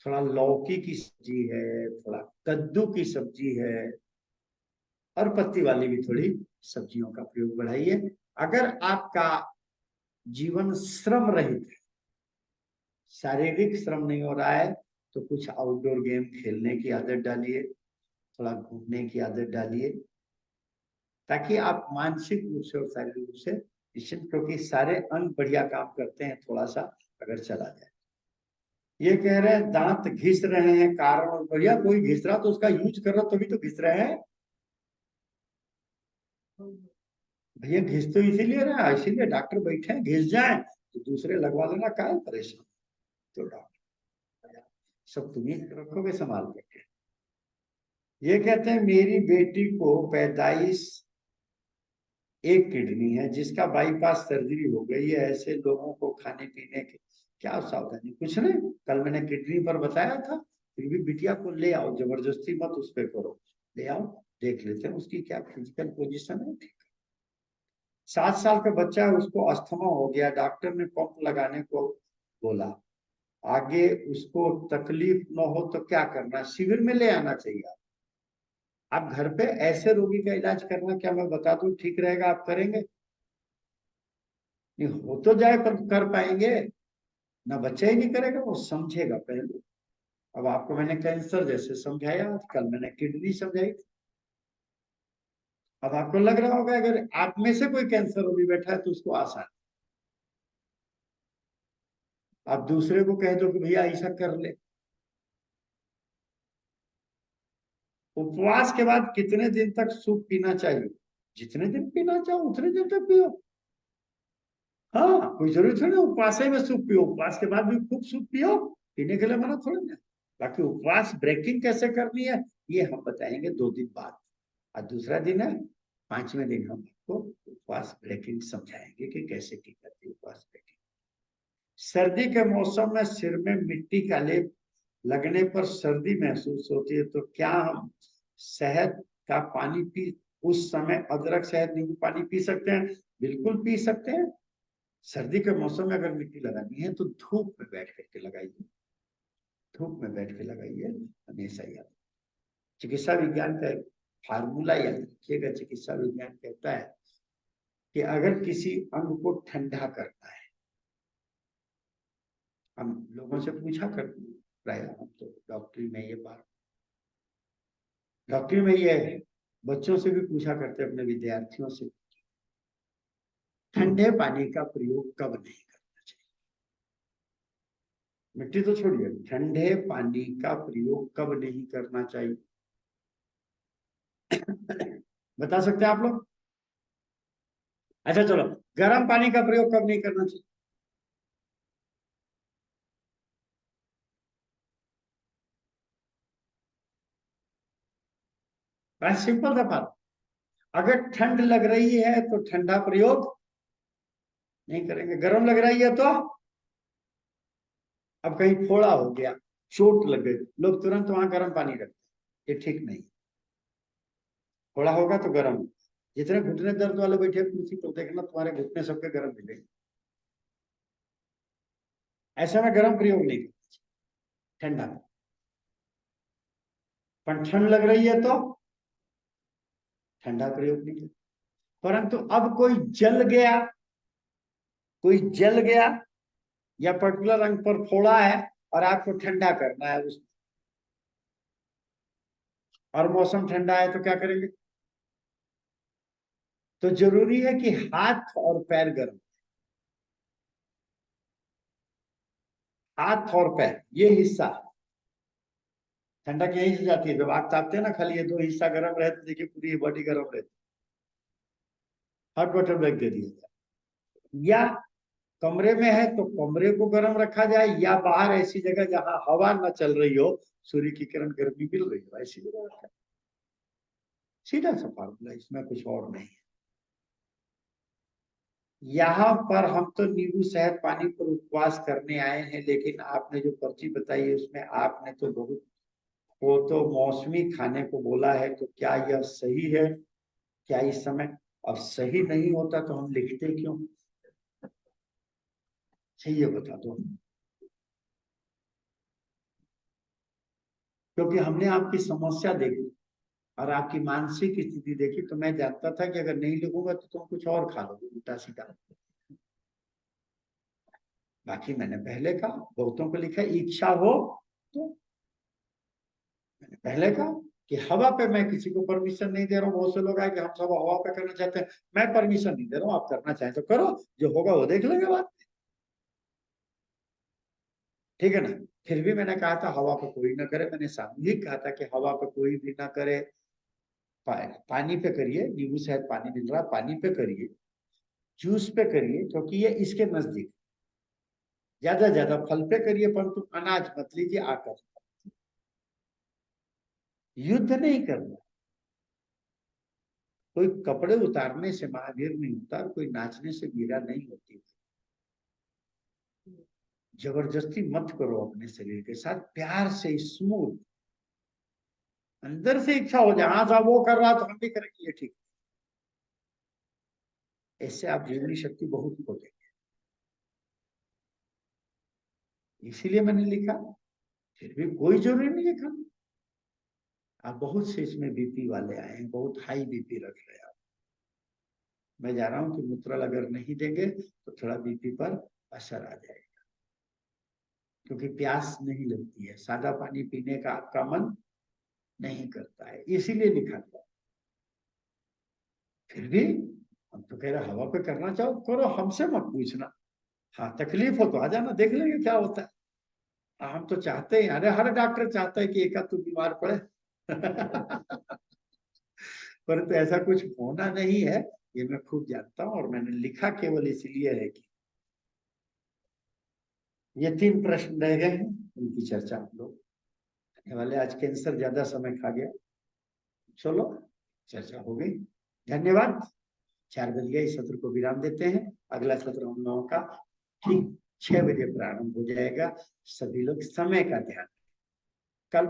थोड़ा लौकी की सब्जी है, थोड़ा कद्दू की सब्जी है, और पत्ती वाली भी थोड़ी सब्जियों का प्रयोग बढ़ाइए। अगर आपका जीवन श्रम रहित है, शारीरिक श्रम नहीं हो रहा है, तो कुछ आउटडोर गेम खेलने की आदत डालिए, थोड़ा घूमने की आदत डालिए, ताकि आप मानसिक रूप से और शारीरिक रूप से निश्चित, क्योंकि सारे अंग बढ़िया काम करते हैं, थोड़ा सा अगर चला जाए। ये कह रहे हैं दांत घिस रहे हैं, कारण और बढ़िया, कोई घिस रहा तो उसका यूज कर रहा तभी तो घिस रहे हैं भैया। घिस तो इसीलिए रहा है, इसीलिए डॉक्टर बैठे हैं, घिस जाए तो दूसरे लगवा लेना, क्या है परेशान। तो डॉक्टर सब तुम्हें रखोगे संभाल करके। ये कहते हैं मेरी बेटी को पैदाइश एक किडनी है, जिसका बाईपास सर्जरी हो गई है, ऐसे लोगों को खाने पीने के क्या सावधानी? कुछ नहीं, कल मैंने किडनी पर बताया था, फिर भी बिटिया को ले आओ, जबरदस्ती मत उस पर करो, ले आओ, देख लेते हैं उसकी क्या फिजिकल पोजीशन है। 7 साल का बच्चा है, उसको अस्थमा हो गया, डॉक्टर ने पंप लगाने को बोला, आगे उसको तकलीफ न हो तो क्या करना? शिविर में ले आना चाहिए। आप घर पे ऐसे रोगी का इलाज करना, क्या मैं बता दूं ठीक रहेगा? आप करेंगे? नहीं हो तो जाए पर कर पाएंगे ना? बच्चा ही नहीं करेगा, वो समझेगा पहले। अब आपको मैंने कैंसर जैसे समझाया, कल मैंने किडनी समझाई। अब आपको लग रहा होगा अगर आप में से कोई कैंसर हो भी बैठा है तो उसको आसान, आप दूसरे को कह दो कि भैया ऐसा कर ले। उपवास के बाद कितने दिन तक सूप पीना चाहिए? जितने दिन पीना चाहो उतने दिन तक पियो। हाँ, कोई जरूरी थोड़ी ना उपवास में सूप पियो, उपवास के बाद भी खूब सूप पियो, पीने के लिए मना थोड़ी ना। बाकी उपवास ब्रेकिंग कैसे करनी है ये हम बताएंगे 2 दिन बाद, और दूसरा दिन है 5वें दिन हम आपको उपवास ब्रेकिंग समझाएंगे कि कैसे की करती है उपवास ब्रेकिंग। सर्दी के मौसम में सिर में मिट्टी का लेप लगने पर सर्दी महसूस होती है, तो क्या हम शहद का पानी पी, उस समय अदरक शहद नींबू पानी पी सकते हैं? बिल्कुल पी सकते हैं। सर्दी के मौसम में अगर मिट्टी लगानी है तो धूप में बैठ करके लगाइए, धूप में बैठ के लगाइए, हमेशा याद। चिकित्सा विज्ञान का एक फार्मूला याद रखिएगा, चिकित्सा विज्ञान कहता है कि अगर किसी अंग को ठंडा करना है, हम लोगों से पूछा करते हैं प्राय, हम तो डॉक्टरी में ये बात, डॉक्टरी में ये है, बच्चों से भी पूछा करते हैं, अपने विद्यार्थियों से, ठंडे पानी का प्रयोग कब नहीं करना चाहिए? मिट्टी तो छोड़िए, ठंडे पानी का प्रयोग कब नहीं करना चाहिए? बता सकते हैं आप लोग? अच्छा चलो, गर्म पानी का प्रयोग कब नहीं करना चाहिए? बस सिंपल सा बात, अगर ठंड लग रही है तो ठंडा प्रयोग नहीं करेंगे, गर्म लग रही है तो। अब कहीं फोड़ा हो गया, चोट लग गई, लोग तुरंत वहां गर्म पानी रखते हैं, ये ठीक नहीं। फोड़ा होगा तो गर्म, जितने घुटने दर्द वाले बैठे कुर्सी पर देखना, तुम्हारे घुटने सबके गर्म मिलेंगे। ऐसे में गर्म प्रयोग नहीं करना, ठंडा। पर ठंड लग रही है तो ठंडा प्रयोग नहीं करना। परंतु अब कोई जल गया, कोई जल गया या पर्टिकुलर अंग पर फोड़ा है और आपको ठंडा करना है, उस और मौसम ठंडा है तो क्या करेंगे? तो जरूरी है कि हाथ और पैर गर्म, हाथ और पैर ये हिस्सा, ठंडक यही से जाती है। जब आग तापते हैं ना, खाली ये दो हिस्सा गर्म रहे तो देखिए पूरी बॉडी गर्म रहती है। हॉट वाटर बैग दे दिया जाए, या कमरे में है तो कमरे को गर्म रखा जाए, या बाहर ऐसी जगह जहां हवा न चल रही हो, सूर्य की किरण गर्मी मिल रही हो, ऐसी जगह रखा। सीधा सा फार्मूला, इसमें कुछ और नहीं है। यहाँ पर हम तो नींबू शहद पानी पर उपवास करने आए हैं, लेकिन आपने जो पर्ची बताई है उसमें आपने तो बहुत, वो तो मौसमी खाने को बोला है, तो क्या यह सही है? क्या इस समय अब सही नहीं होता तो हम लिखते क्यों? सही है, बता दो। क्योंकि हमने आपकी समस्या देखी और आपकी मानसिक स्थिति देखी, तो मैं जानता था कि अगर नहीं लिखूंगा तो तुम कुछ और खा लोगे उल्टा सीधा। बाकी मैंने पहले कहा, बहुतों को लिखा इच्छा हो तो, मैंने पहले कहा कि हवा पे मैं किसी को परमिशन नहीं दे रहा हूँ। बहुत से लोग आए कि हम सब हवा पे करना चाहते हैं, मैं परमिशन नहीं दे रहा हूँ, आप करना चाहें तो करो, जो होगा वो देख लेंगे बात। ठीक है ना? फिर भी मैंने कहा था हवा पे कोई ना करे, मैंने सामूहिक कहा था कि हवा पे कोई भी ना करे, पानी पे करिए, नींबू शहद पानी मिल रहा है पानी पे करिए, जूस पे करिए क्योंकि ये इसके नजदीक, ज्यादा फल पे करिए परंतु अनाज मत लीजिए आकर। युद्ध नहीं करना, कोई कपड़े उतारने से महावीर नहीं होता, कोई नाचने से वीरा नहीं होती। जबरदस्ती मत करो अपने शरीर के साथ, प्यार से स्मूथ, अंदर से इच्छा हो जाए हाँ साहब वो कर रहा तो हम भी करेंगे, ये ठीक। इससे आप जीवनी शक्ति बहुत खो देंगे, इसीलिए मैंने लिखा। फिर भी कोई जरूरी नहीं है खाना। आप बहुत से इसमें बीपी वाले आए हैं, बहुत हाई बीपी रख रहे हैं आप। मैं जा रहा हूँ कि मूत्रल अगर नहीं देंगे तो थोड़ा बीपी पर असर आ जाएगा, क्योंकि प्यास नहीं लगती है, सादा पानी पीने का आपका मन नहीं करता है, इसीलिए लिखा गया। फिर भी हम तो कह रहे हवा पे करना चाहो करो, हमसे मत पूछना। हाँ तकलीफ हो तो आ जाना, देख लेंगे क्या होता है। हम तो चाहते हैं, अरे हर डॉक्टर चाहता है कि एक आध तो बीमार पड़े पर तो ऐसा कुछ होना नहीं है, ये मैं खूब जानता हूँ, और मैंने लिखा केवल इसलिए है कि ये 3 प्रश्न रह गए हैं, उनकी चर्चा हम लोग करने वाले। आज कैंसर ज्यादा समय खा गया, चलो चर्चा हो गई, धन्यवाद। 4 बज गए, इस सत्र को विराम देते हैं। अगला सत्र हम लोगों का ठीक 6 बजे प्रारंभ हो जाएगा। सभी लोग समय का ध्यान